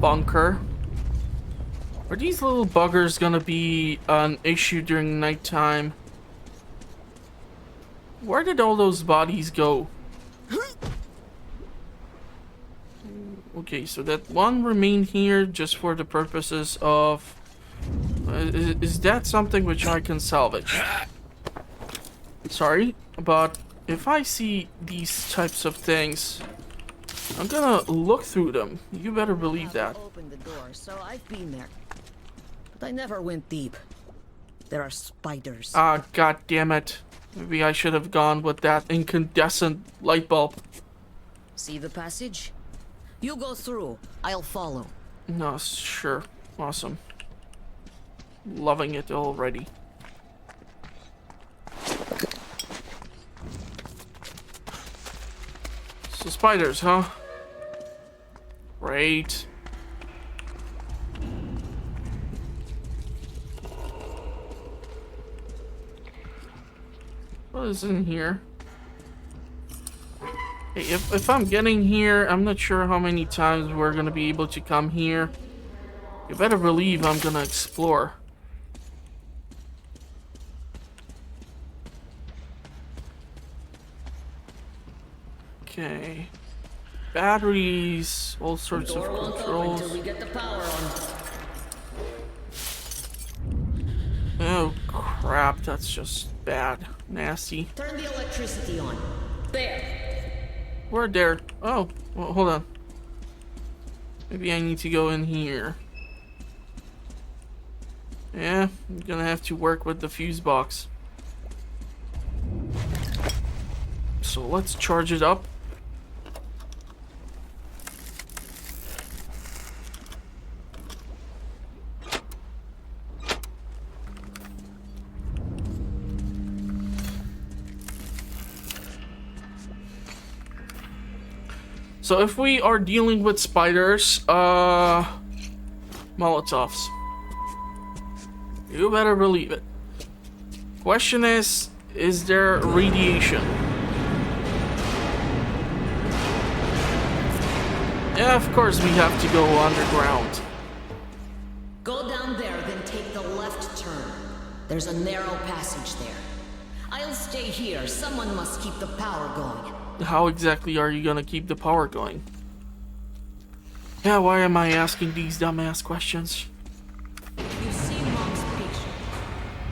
bunker. Are these little buggers gonna be an issue during nighttime? Where did all those bodies go? Okay, so that one remained here just for the purposes of... is that something which I can salvage? Sorry, but if I see these types of things, I'm gonna look through them. You better believe that. Opened the door, so I've been there. But I never went deep. There are spiders. Ah, god damn it. Maybe I should have gone with that incandescent light bulb. See the passage? You go through. I'll follow. No, sure. Awesome. Loving it already. So spiders, huh? Great. What is in here? Hey, if I'm getting here, I'm not sure how many times we're gonna be able to come here. You better believe I'm gonna explore. Okay. Batteries, all sorts of controls. Until we get the power on. Oh crap, that's just bad. Nasty. Turn the electricity on. There. We're there. Oh, well, hold on. Maybe I need to go in here. Yeah, I'm gonna have to work with the fuse box. So let's charge it up. So if we are dealing with spiders, Molotovs. You better believe it. Question is there radiation? Yeah, of course we have to go underground. Go down there, then take the left turn. There's a narrow passage there. I'll stay here. Someone must keep the power going. How exactly are you gonna keep the power going? Yeah, why am I asking these dumbass questions? You see Mom's picture.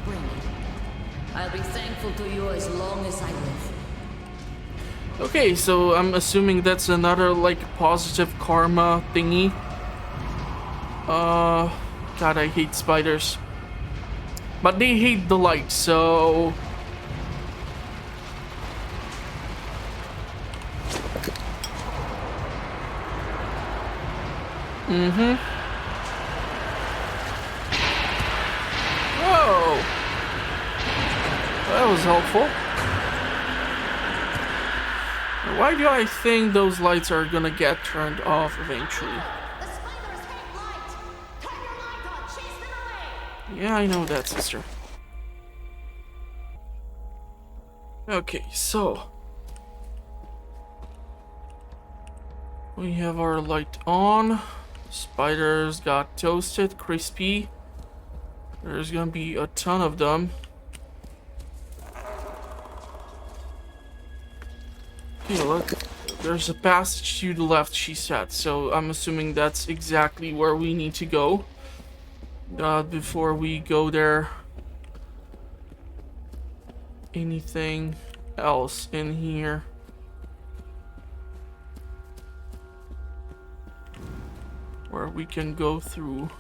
Bring it. I'll be thankful to you as long as I live. Okay, so I'm assuming that's another, like, positive karma thingy. God, I hate spiders. But they hate the light, so... Mm-hmm. Whoa! That was helpful. Why do I think those lights are gonna get turned off eventually? Yeah, I know that, sister. Okay, so... we have our light on. Spiders got toasted, crispy. There's gonna be a ton of them. Okay, look. There's a passage to the left, she said. So I'm assuming that's exactly where we need to go. Before we go there... anything else in here. Where we can go through.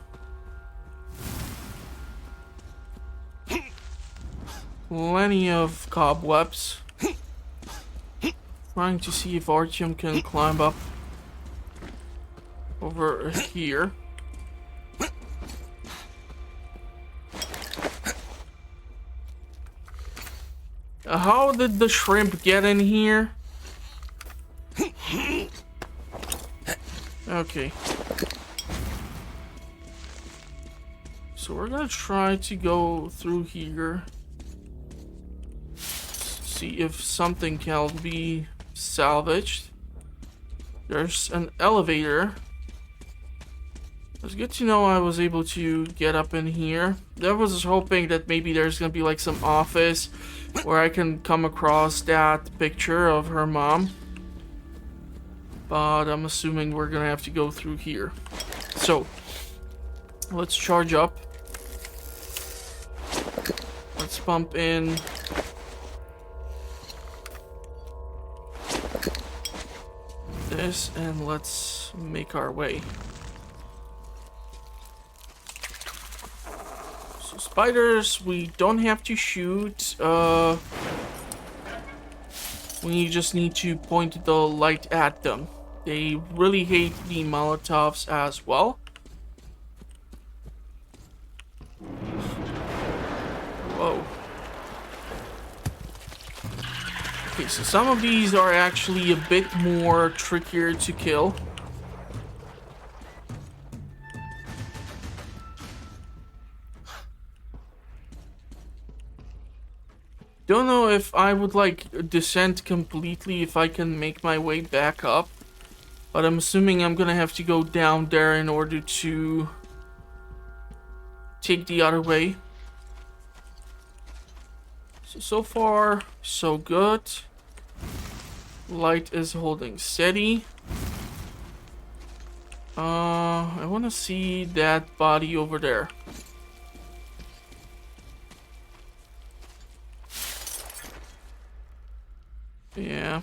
Plenty of cobwebs. Trying to see if Artyom can climb up over here. How did the shrimp get in here? Okay. So we're gonna try to go through here. See if something can be salvaged. There's an elevator. It's good to know I was able to get up in here. I was hoping that maybe there's gonna be like some office where I can come across that picture of her mom. But I'm assuming we're gonna have to go through here. So, let's charge up. Let's pump in. This, and let's make our way. So spiders, we don't have to shoot. We just need to point the light at them. They really hate the Molotovs as well. Whoa. Okay, so some of these are actually a bit more trickier to kill. Don't know if I would like descend completely if I can make my way back up. But I'm assuming I'm gonna have to go down there in order to take the other way. So far, so good. Light is holding steady. I want to see that body over there. Yeah.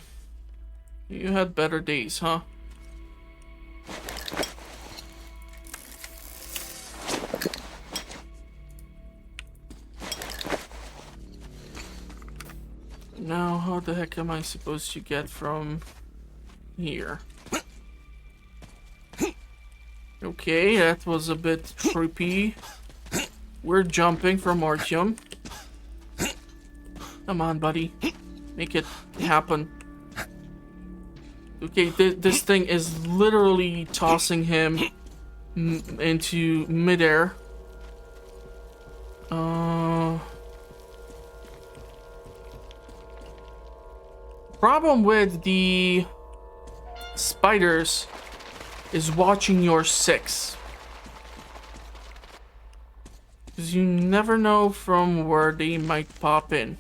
You had better days, huh? Now, how the heck am I supposed to get from here? Okay, that was a bit trippy. We're jumping from Artyom. Come on, buddy. Make it happen. Okay, this thing is literally tossing him into midair. Problem with the spiders is watching your six. Because you never know from where they might pop in.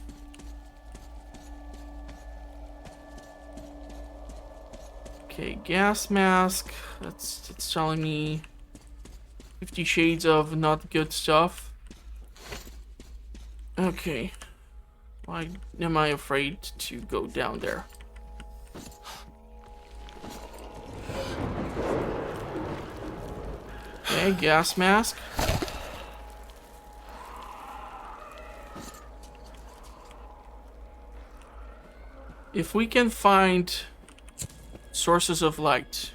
Okay, gas mask. That's telling me 50 shades of not good stuff. Okay. Why am I afraid to go down there? Okay, gas mask. If we can find sources of light,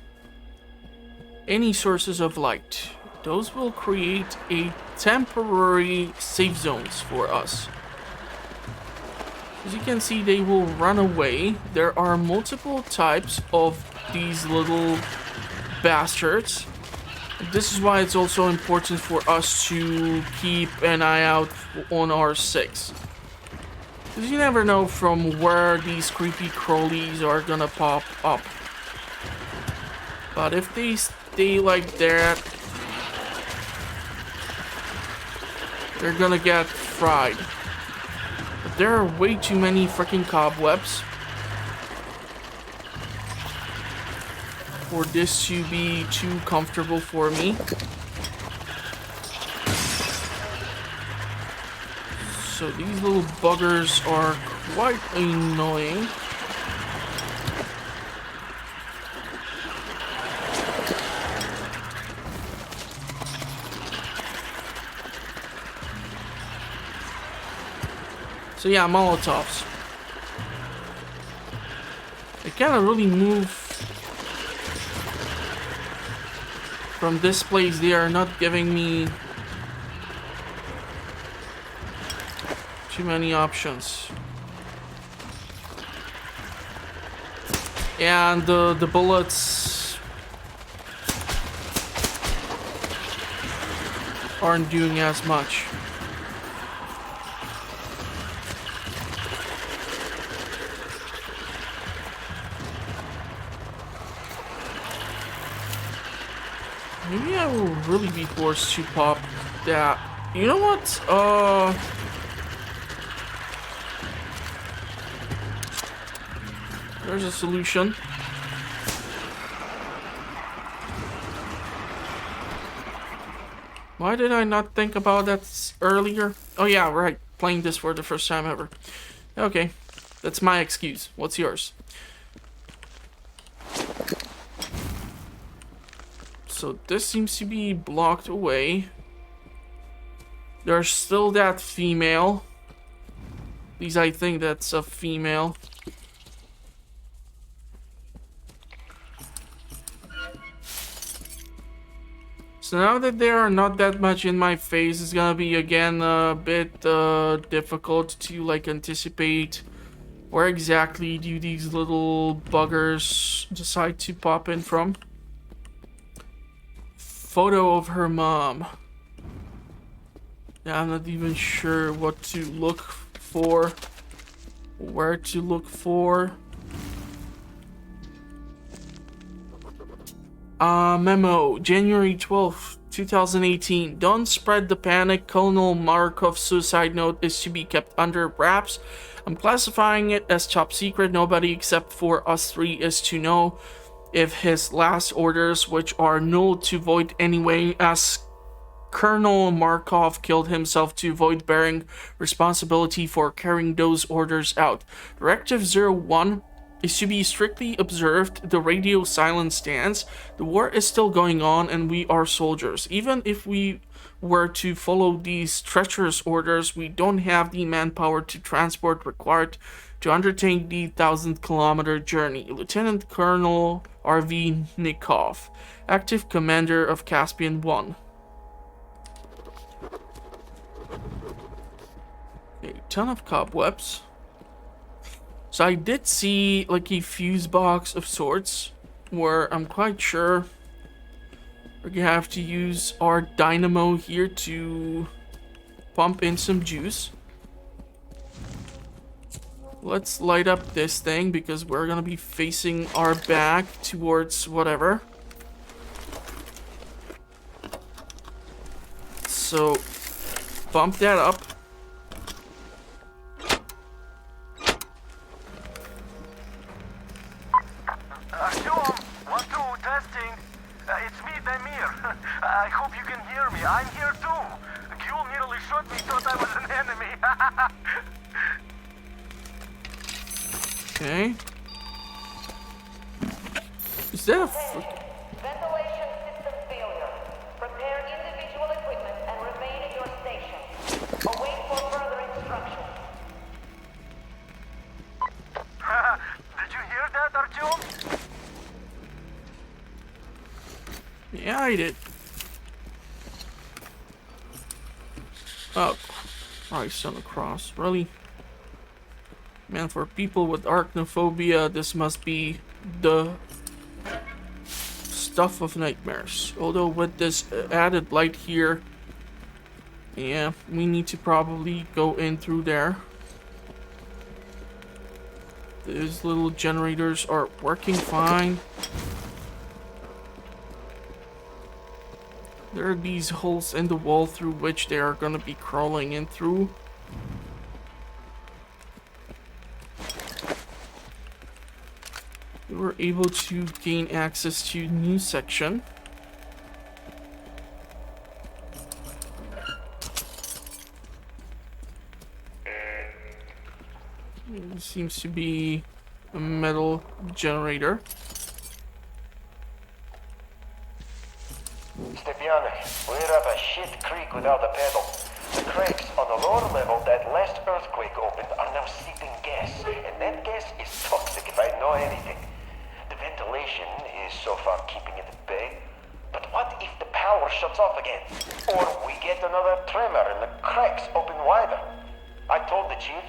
any sources of light, those will create a temporary safe zones for us. As you can see, they will run away. There are multiple types of these little bastards. This is why it's also important for us to keep an eye out on our six. Because you never know from where these creepy crawlies are gonna pop up. But if they stay like that, they're gonna get fried. But there are way too many freaking cobwebs for this to be too comfortable for me. So these little buggers are quite annoying. So yeah, Molotovs. I cannot really move from this place. They are not giving me too many options. And the bullets aren't doing as much. Maybe I will really be forced to pop that. You know what? There's a solution. Why did I not think about that earlier? Oh yeah, right. Playing this for the first time ever. Okay, that's my excuse. What's yours? So this seems to be blocked away. There's still that female. At least I think that's a female. So now that they are not that much in my face, it's gonna be again a bit difficult to like anticipate where exactly do these little buggers decide to pop in from. Photo of her mom. Yeah, I'm not even sure what to look for, where to look for. Memo, January 12th, 2018. Don't spread the panic. Colonel Markov's suicide note is to be kept under wraps. I'm classifying it as top secret. Nobody except for us three is to know if his last orders, which are null to void anyway, as Colonel Markov killed himself to avoid bearing responsibility for carrying those orders out. Directive 01 is to be strictly observed. The radio silence stands. The war is still going on and we are soldiers. Even if we were to follow these treacherous orders, we don't have the manpower to transport required to undertake the 1,000-kilometer journey. Lieutenant Colonel R.V. Nikov, active commander of Caspian-1. A ton of cobwebs. So I did see like a fuse box of sorts where I'm quite sure we're gonna have to use our dynamo here to pump in some juice. Let's light up this thing because we're gonna be facing our back towards whatever. So bump that up. Artyom, 1-2, testing. It's me, Damir. I hope you can hear me. I'm here too. Gül nearly shot me, thought I was an enemy. Okay. Is that a ventilation system failure. Prepare individual equipment and remain at your station. Await for further instructions. Did you hear that, Artyom? Yeah, I did. Oh, Christ on the cross. Really? Man, for people with arachnophobia, this must be the stuff of nightmares. Although with this added light here, yeah, we need to probably go in through there. These little generators are working fine. There are these holes in the wall through which they are going to be crawling in through. We were able to gain access to new section. It seems to be a metal generator. Stepiane, we're up a shit creek without a pedal. The cracks on the lower level that last earthquake opened are now seeping gas, and that gas is toxic if I know anything. The ventilation is so far keeping it at bay, but what if the power shuts off again? Or we get another tremor and the cracks open wider? I told the chief,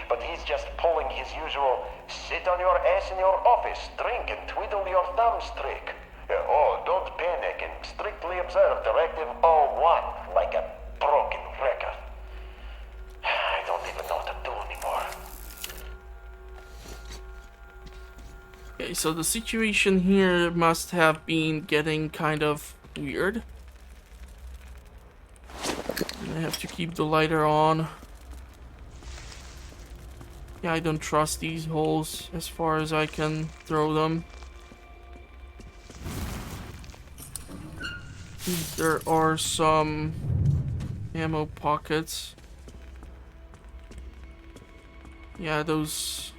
but he's just pulling his usual sit on your ass in your office, drink and twiddle your thumbs trick. Oh, don't panic and strictly observe Directive 01 like a broken record. I don't even know what to do anymore. Okay, so the situation here must have been getting kind of weird. I have to keep the lighter on. Yeah, I don't trust these holes as far as I can throw them. There are some ammo pockets. Yeah, those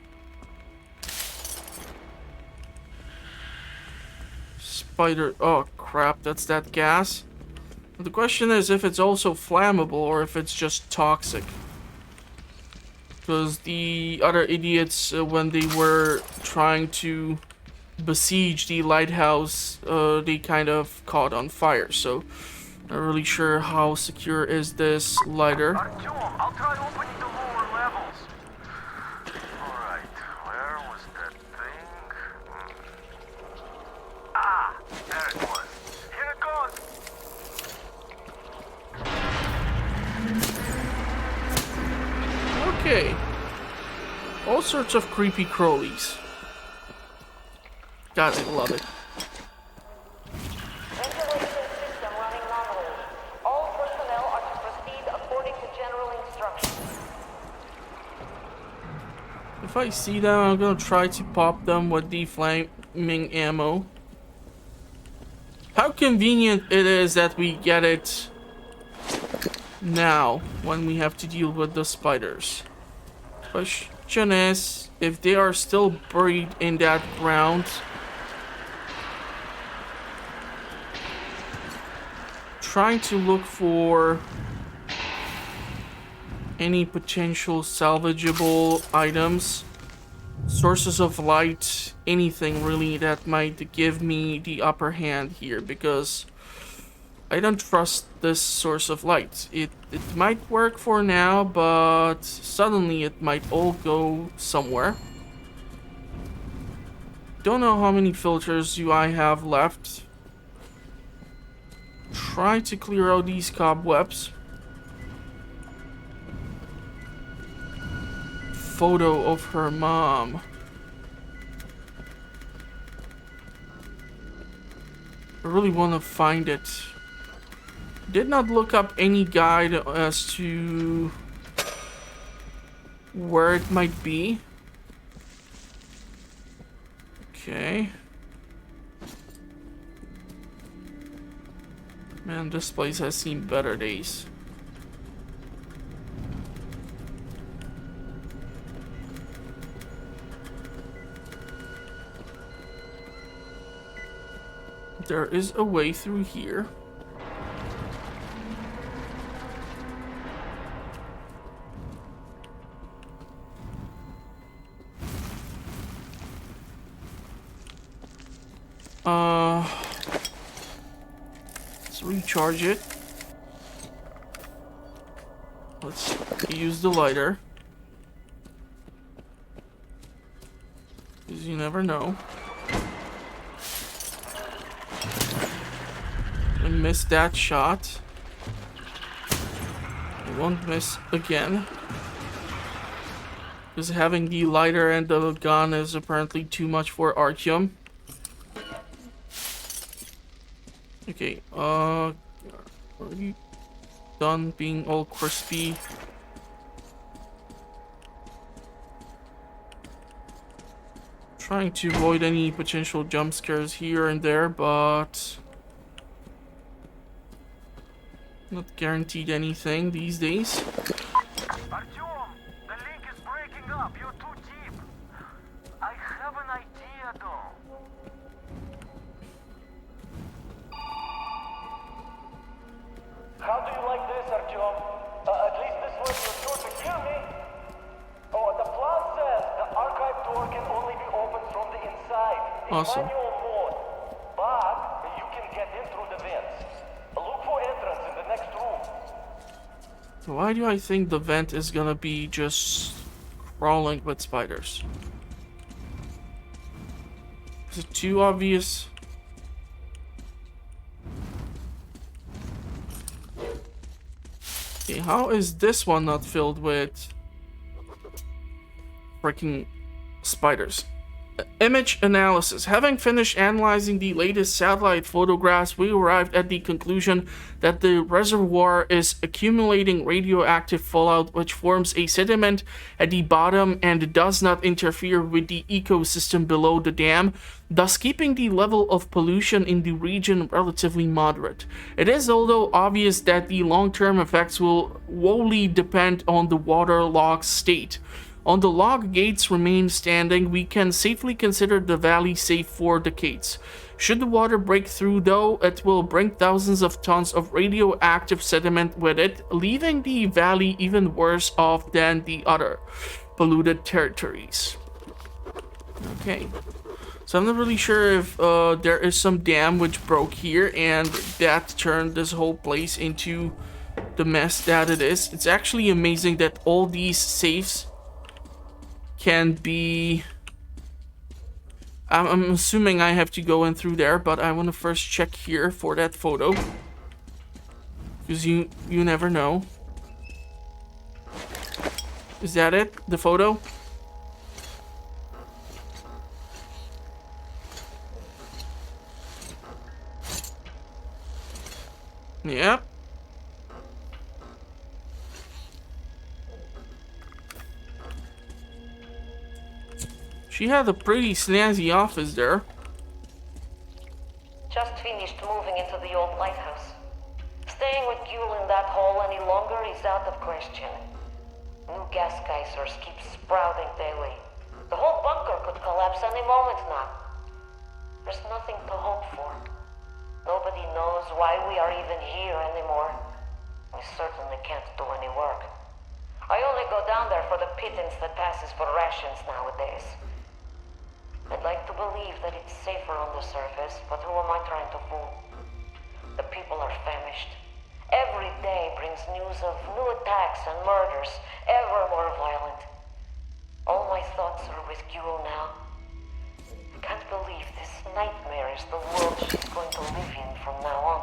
spider... Oh crap, that's that gas. The question is if it's also flammable or if it's just toxic. Because the other idiots, when they were trying to besiege the lighthouse, they kind of caught on fire. So, not really sure how secure is this lighter. Artyom, I'll try opening the lower levels. Alright, where was that thing? Ah, there it was. Here it goes. Okay. All sorts of creepy crawlies. God, I love it. Ventilation system running normally. All personnel are to proceed according to general instructions. If I see them, I'm gonna try to pop them with the flaming ammo. How convenient it is that we get it now when we have to deal with the spiders. Question is, if they are still buried in that ground, trying to look for any potential salvageable items, sources of light, anything really that might give me the upper hand here, because I don't trust this source of light. It might work for now, but suddenly it might all go somewhere. Don't know how many filters do I have left. Try to clear out these cobwebs. Photo of her mom. I really want to find it. Did not look up any guide as to where it might be. Okay. Man, this place has seen better days. There is a way through here. Let's recharge it. Let's use the lighter. Because you never know. I missed that shot. I won't miss again. Because having the lighter and the gun is apparently too much for Artyom. Okay, are you done being all crispy? Trying to avoid any potential jump scares here and there, but not guaranteed anything these days. Artyom, the link is breaking up. You're too Artyom. At least this way you're sure to hear me. Oh, the plan says the archive door can only be opened from the inside. In Awesome. manual mode. But you can get in through the vents. Look for entrance in the next room. Why do I think the vent is gonna be just crawling with spiders? Is it too obvious? Okay, how is this one not filled with freaking spiders? Image analysis. Having finished analyzing the latest satellite photographs, we arrived at the conclusion that the reservoir is accumulating radioactive fallout which forms a sediment at the bottom and does not interfere with the ecosystem below the dam, thus keeping the level of pollution in the region relatively moderate. It is although obvious that the long-term effects will wholly depend on the waterlogged state. On the log gates remain standing, we can safely consider the valley safe for decades. Should the water break through though, it will bring thousands of tons of radioactive sediment with it, leaving the valley even worse off than the other polluted territories. Okay, so I'm not really sure if there is some dam which broke here and that turned this whole place into the mess that it is. It's actually amazing that all these safes can be... I'm assuming I have to go in through there, but I want to first check here for that photo. Because you never know. Is that it? The photo? Yep. She had a pretty snazzy office there. Just finished moving into the old lighthouse. Staying with Gule in that hole any longer is out of question. New gas geysers keep sprouting daily. The whole bunker could collapse any moment now. There's nothing to hope for. Nobody knows why we are even here anymore. We certainly can't do any work. I only go down there for the pittance that passes for rations nowadays. I'd like to believe that it's safer on the surface, but who am I trying to fool? The people are famished. Every day brings news of new attacks and murders, ever more violent. All my thoughts are with Gule now. I can't believe this nightmare is the world she's going to live in from now on.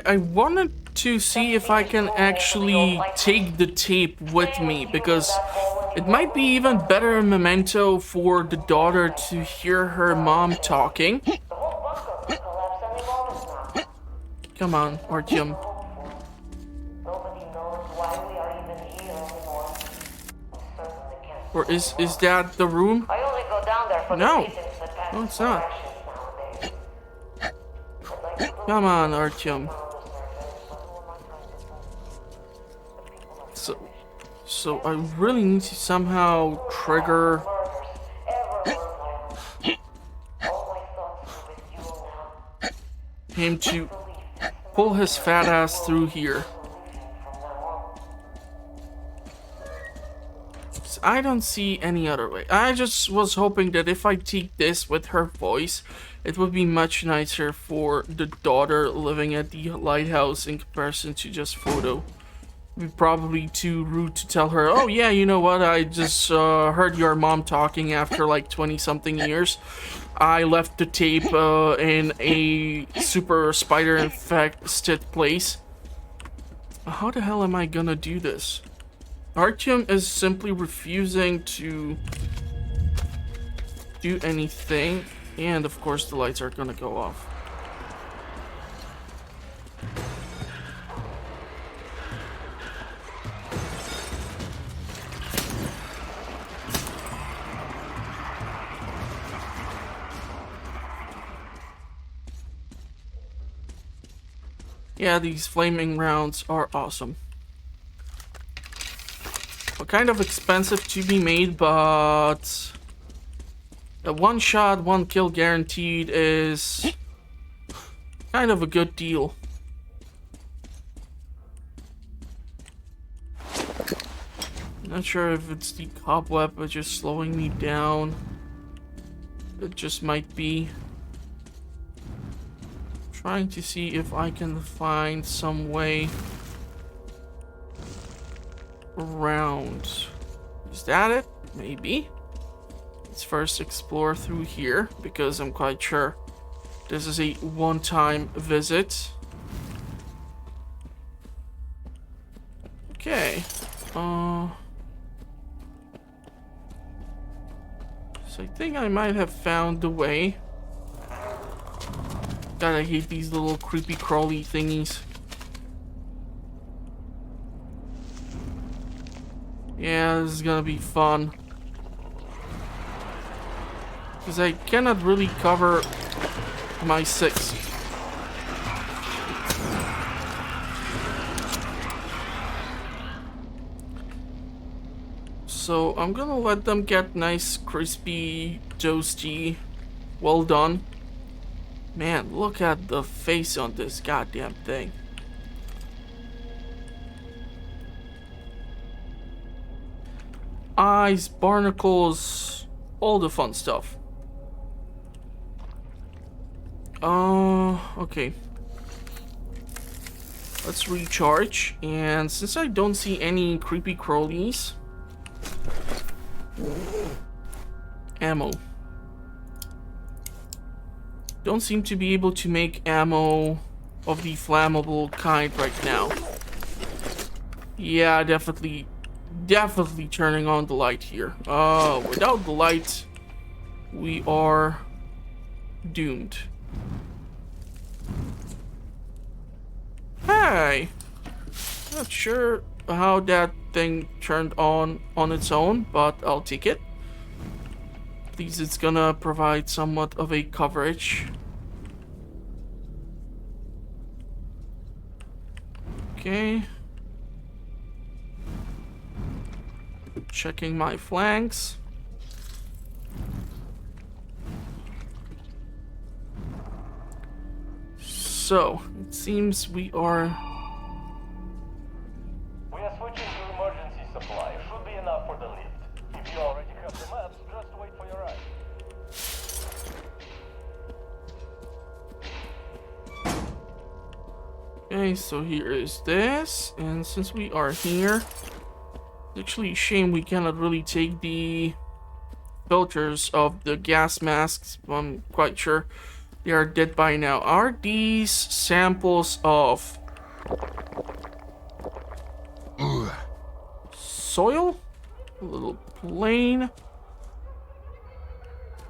I wanted to see if I can actually take the tape with me, because it might be even better memento for the daughter to hear her mom talking. Come on, Artyom. Or is that the room? No. No, it's not. Come on, Artyom. So I really need to somehow trigger him to pull his fat ass through here. I don't see any other way. I just was hoping that if I take this with her voice, it would be much nicer for the daughter living at the lighthouse in comparison to just photo. It would be probably too rude to tell her, oh yeah, you know what, I just heard your mom talking after like 20-something years. I left the tape in a super spider infested place. How the hell am I gonna do this? Artyom is simply refusing to do anything, and of course the lights are gonna go off. Yeah, these flaming rounds are awesome. Kind of expensive to be made, but a one shot, one kill guaranteed is kind of a good deal. Not sure if it's the cobweb or just slowing me down. It just might be. Trying to see if I can find some way around. Is that it? Maybe. Let's first explore through here because I'm quite sure this is a one-time visit. Okay. So I think I might have found the way. God, I hate these little creepy crawly thingies. Yeah, this is gonna be fun. Because I cannot really cover my 6. So I'm gonna let them get nice, crispy, toasty, well done. Man, look at the face on this goddamn thing. Eyes, barnacles, all the fun stuff. Okay. Let's recharge, and since I don't see any creepy crawlies, ammo. Don't seem to be able to make ammo of the flammable kind right now. Yeah, definitely turning on the light here. Without the light, we are doomed. Hey! Not sure how that thing turned on its own, but I'll take it. At least it's gonna provide somewhat of a coverage. Okay. Checking my flanks. So, it seems we are... We are switching to emergency supply. Should be enough for the lift. If you already have the maps, just wait for your ride. Okay, so here is this, and since we are here, it's actually a shame we cannot really take the filters of the gas masks. I'm quite sure they are dead by now. Are these samples of soil? A little plain.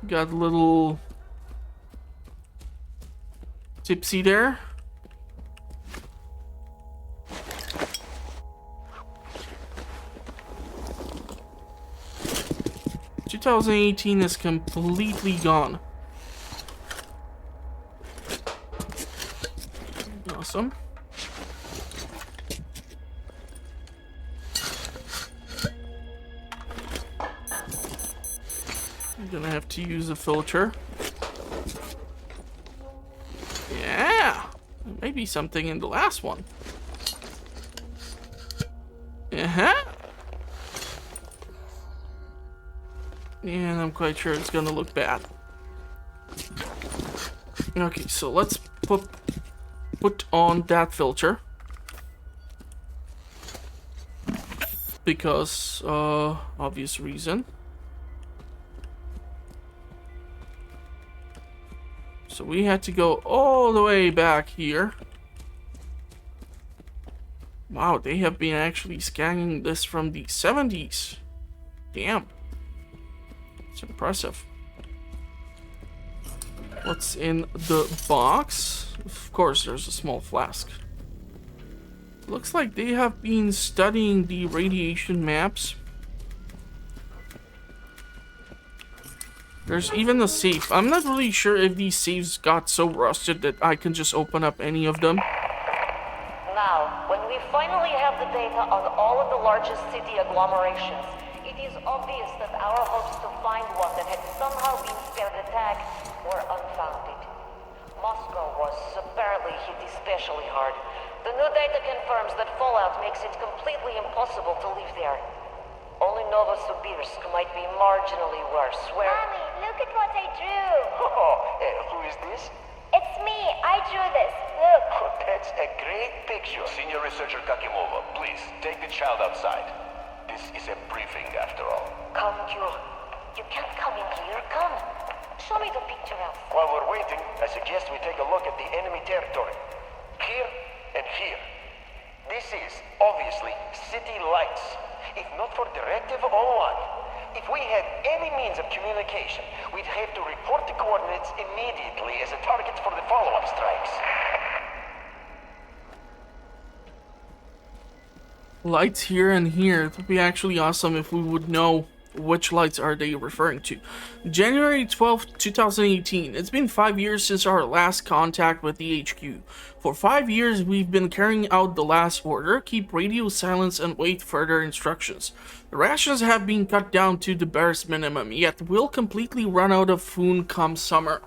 Got a little tipsy there. ...2018 is completely gone. Awesome. I'm gonna have to use a filter. Yeah! There may be something in the last one. Uh-huh. And I'm quite sure it's gonna look bad. Okay, so let's put on that filter. Because, obvious reason. So we had to go all the way back here. Wow, they have been actually scanning this from the 70s. Damn. It's impressive. What's in the box? Of course, there's a small flask. Looks like they have been studying the radiation maps. There's even a safe. I'm not really sure if these safes got so rusted that I can just open up any of them. Now, when we finally have the data on all of the largest city agglomerations, it is obvious that our hopes to find one that had somehow been spared attack were unfounded. Moscow was apparently hit especially hard. The new data confirms that fallout makes it completely impossible to live there. Only Novosibirsk might be marginally worse, where... Mommy, look at what I drew. Oh, who is this? It's me. I drew this. Look. Oh, that's a great picture. Senior Researcher Kakimova, please, take the child outside. This is a briefing, after all. Come, Yul. You can't come in here. Come. Show me the picture else. While we're waiting, I suggest we take a look at the enemy territory. Here and here. This is, obviously, city lights. If not for Directive 01, if we had any means of communication, we'd have to report the coordinates immediately as a target for the follow-up strikes. Lights here and here. It would be actually awesome if we would know which lights are they referring to. January 12th, 2018. It's been 5 years since our last contact with the HQ. For 5 years, we've been carrying out the last order, keep radio silence and wait further instructions. The rations have been cut down to the barest minimum, yet we'll completely run out of food come summer.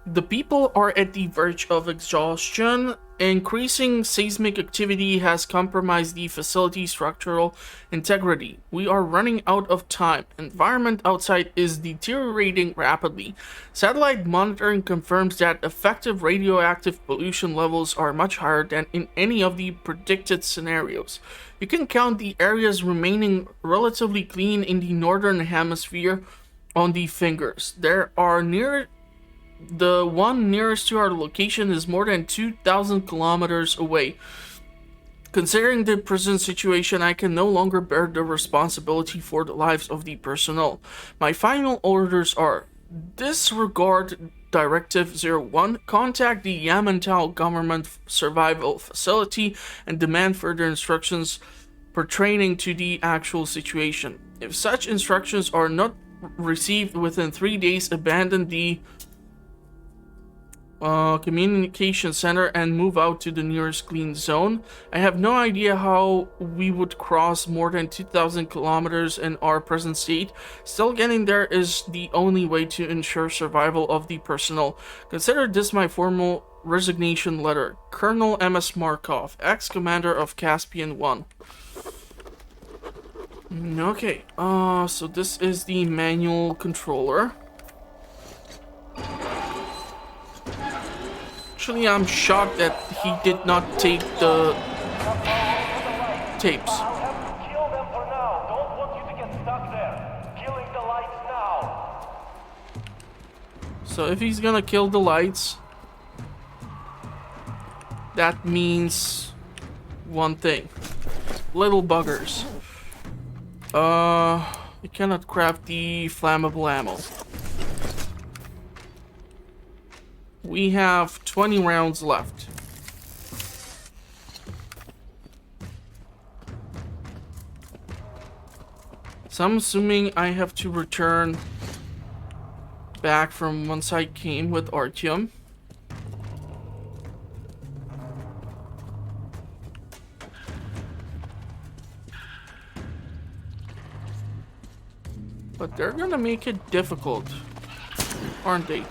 The people are at the verge of exhaustion. Increasing seismic activity has compromised the facility's structural integrity. We are running out of time. Environment outside is deteriorating rapidly. Satellite monitoring confirms that effective radioactive pollution levels are much higher than in any of the predicted scenarios. You can count the areas remaining relatively clean in the northern hemisphere on the fingers. The one nearest to our location is more than 2,000 kilometers away. Considering the present situation, I can no longer bear the responsibility for the lives of the personnel. My final orders are: disregard Directive 01, contact the Yamantau Government Survival Facility and demand further instructions pertaining to the actual situation. If such instructions are not received within 3 days, abandon the communication center and move out to the nearest clean zone. I have no idea how we would cross more than 2,000 kilometers in our present state. Still, getting there is the only way to ensure survival of the personnel. Consider this my formal resignation letter. Colonel M.S. Markov, ex-commander of Caspian-1. Okay, so this is the manual controller. Actually, I'm shocked that he did not take the tapes. Kill them for now. Don't want you to get stuck there. Killing the lights now. So if he's gonna kill the lights, that means one thing. Little buggers. You cannot craft the flammable ammo. We have 20 rounds left. So I'm assuming I have to return back from once I came with Artyom. But they're gonna make it difficult, aren't they?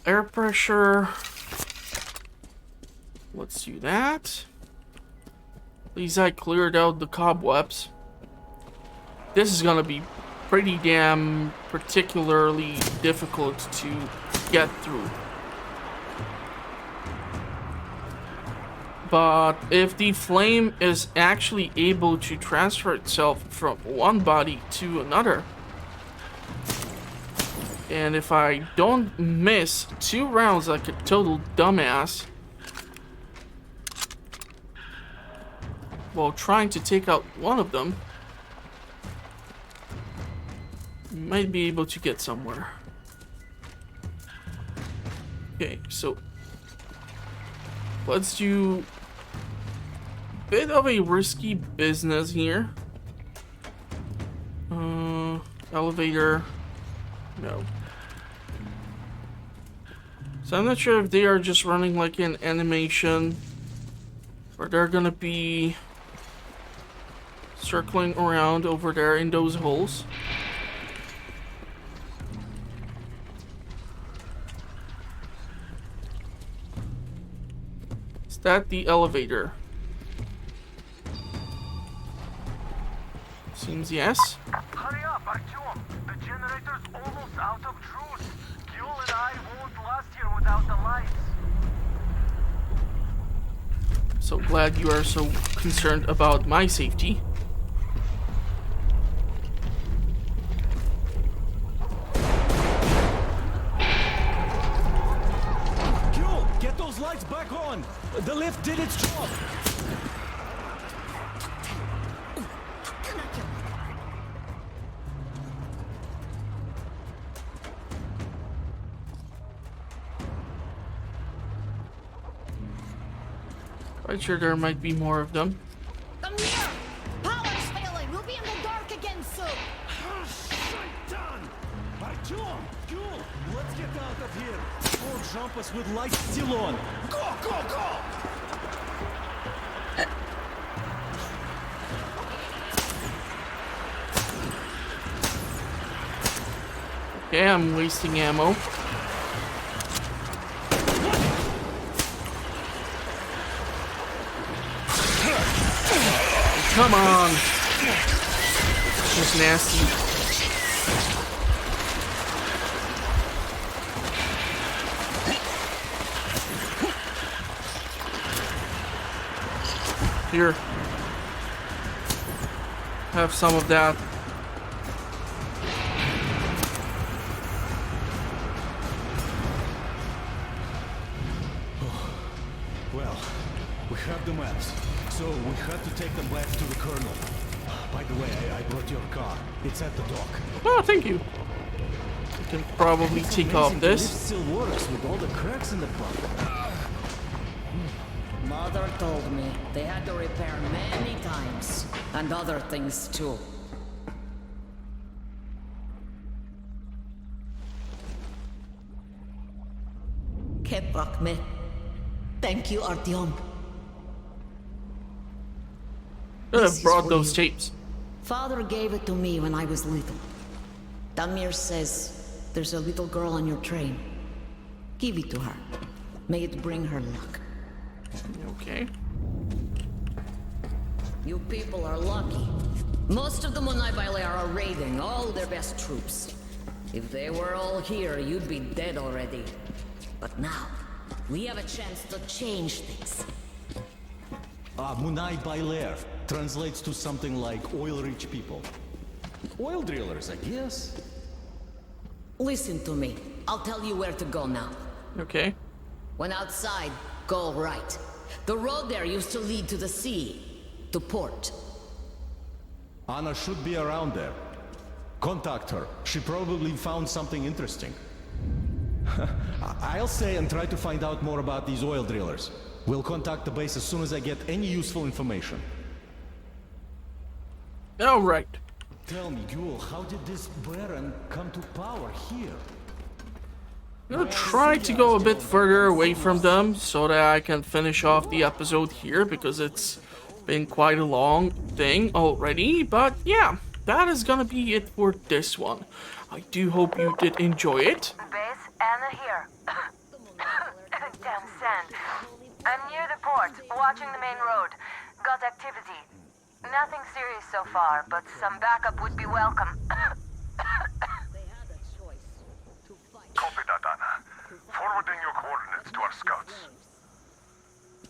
Air pressure. Let's do that. At least I cleared out the cobwebs. This is gonna be pretty damn particularly difficult to get through. But if the flame is actually able to transfer itself from one body to another, and if I don't miss 2 rounds like a total dumbass while trying to take out one of them, might be able to get somewhere. Okay, so let's do a bit of a risky business here. Elevator. No. So I'm not sure if they are just running like an animation or they're gonna be circling around over there in those holes. that the elevator? Seems yes. Hurry up, Artyom. The generator's almost out of juice. Yul and I won't last here without the lights. So glad you are so concerned about my safety. Yul, get those lights back on! The lift did its job! Quite sure there might be more of them. Come here! Power's failing! We'll be in the dark again soon! Done! Artyom! Yul! Let's get out of here! Don't jump us with lights still on! Go, go, go! Okay, I'm wasting ammo. Come on! It's just nasty. Here. Have some of that. Well, we have the maps, so we have to take them back to the Colonel. By the way, I brought your car. It's at the dock. Oh, thank you. You can probably take off The this. lift still works with all the cracks in the bumper. Mother told me they had to repair many times. And other things too. Keprakme. Thank you, Artyom. Could have brought those tapes. Father gave it to me when I was little. Damir says there's a little girl on your train. Give it to her. May it bring her luck. Okay. You people are lucky. Most of the Munai Baile are raiding all their best troops. If they were all here, you'd be dead already. But now, we have a chance to change things. Munai Bailer translates to something like oil-rich people. Oil drillers, I guess. Listen to me. I'll tell you where to go now. Okay. When outside, go right. The road there used to lead to the sea, to port. Anna should be around there. Contact her. She probably found something interesting. I'll stay and try to find out more about these oil drillers. We'll contact the base as soon as I get any useful information. All right. Tell me, Yul, how did this Baron come to power here? I'm gonna try to go a bit further away from them so that I can finish off the episode here because it's been quite a long thing already. But yeah, that is gonna be it for this one. I do hope you did enjoy it. Base, Anna here. Damn sand. I'm near the port, watching the main road. Got activity. Nothing serious so far, but some backup would be welcome. Copy that, Anna. Forwarding your coordinates to our scouts.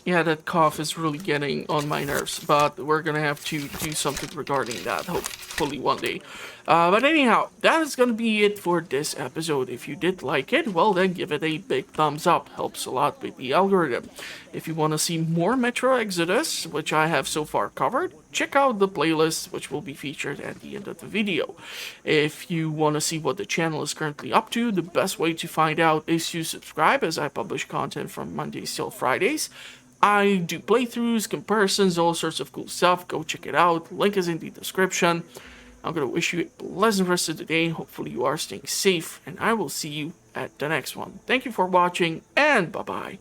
Yeah, that cough is really getting on my nerves, but we're gonna have to do something regarding that, hopefully one day. But anyhow, that is gonna be it for this episode. If you did like it, well then give it a big thumbs up. Helps a lot with the algorithm. If you want to see more Metro Exodus, which I have so far covered, check out the playlist, which will be featured at the end of the video. If you want to see what the channel is currently up to, the best way to find out is to subscribe, as I publish content from Mondays till Fridays. I do playthroughs, comparisons, all sorts of cool stuff. Go check it out. Link is in the description. I'm going to wish you a pleasant rest of the day. Hopefully you are staying safe, and I will see you at the next one. Thank you for watching, and bye-bye.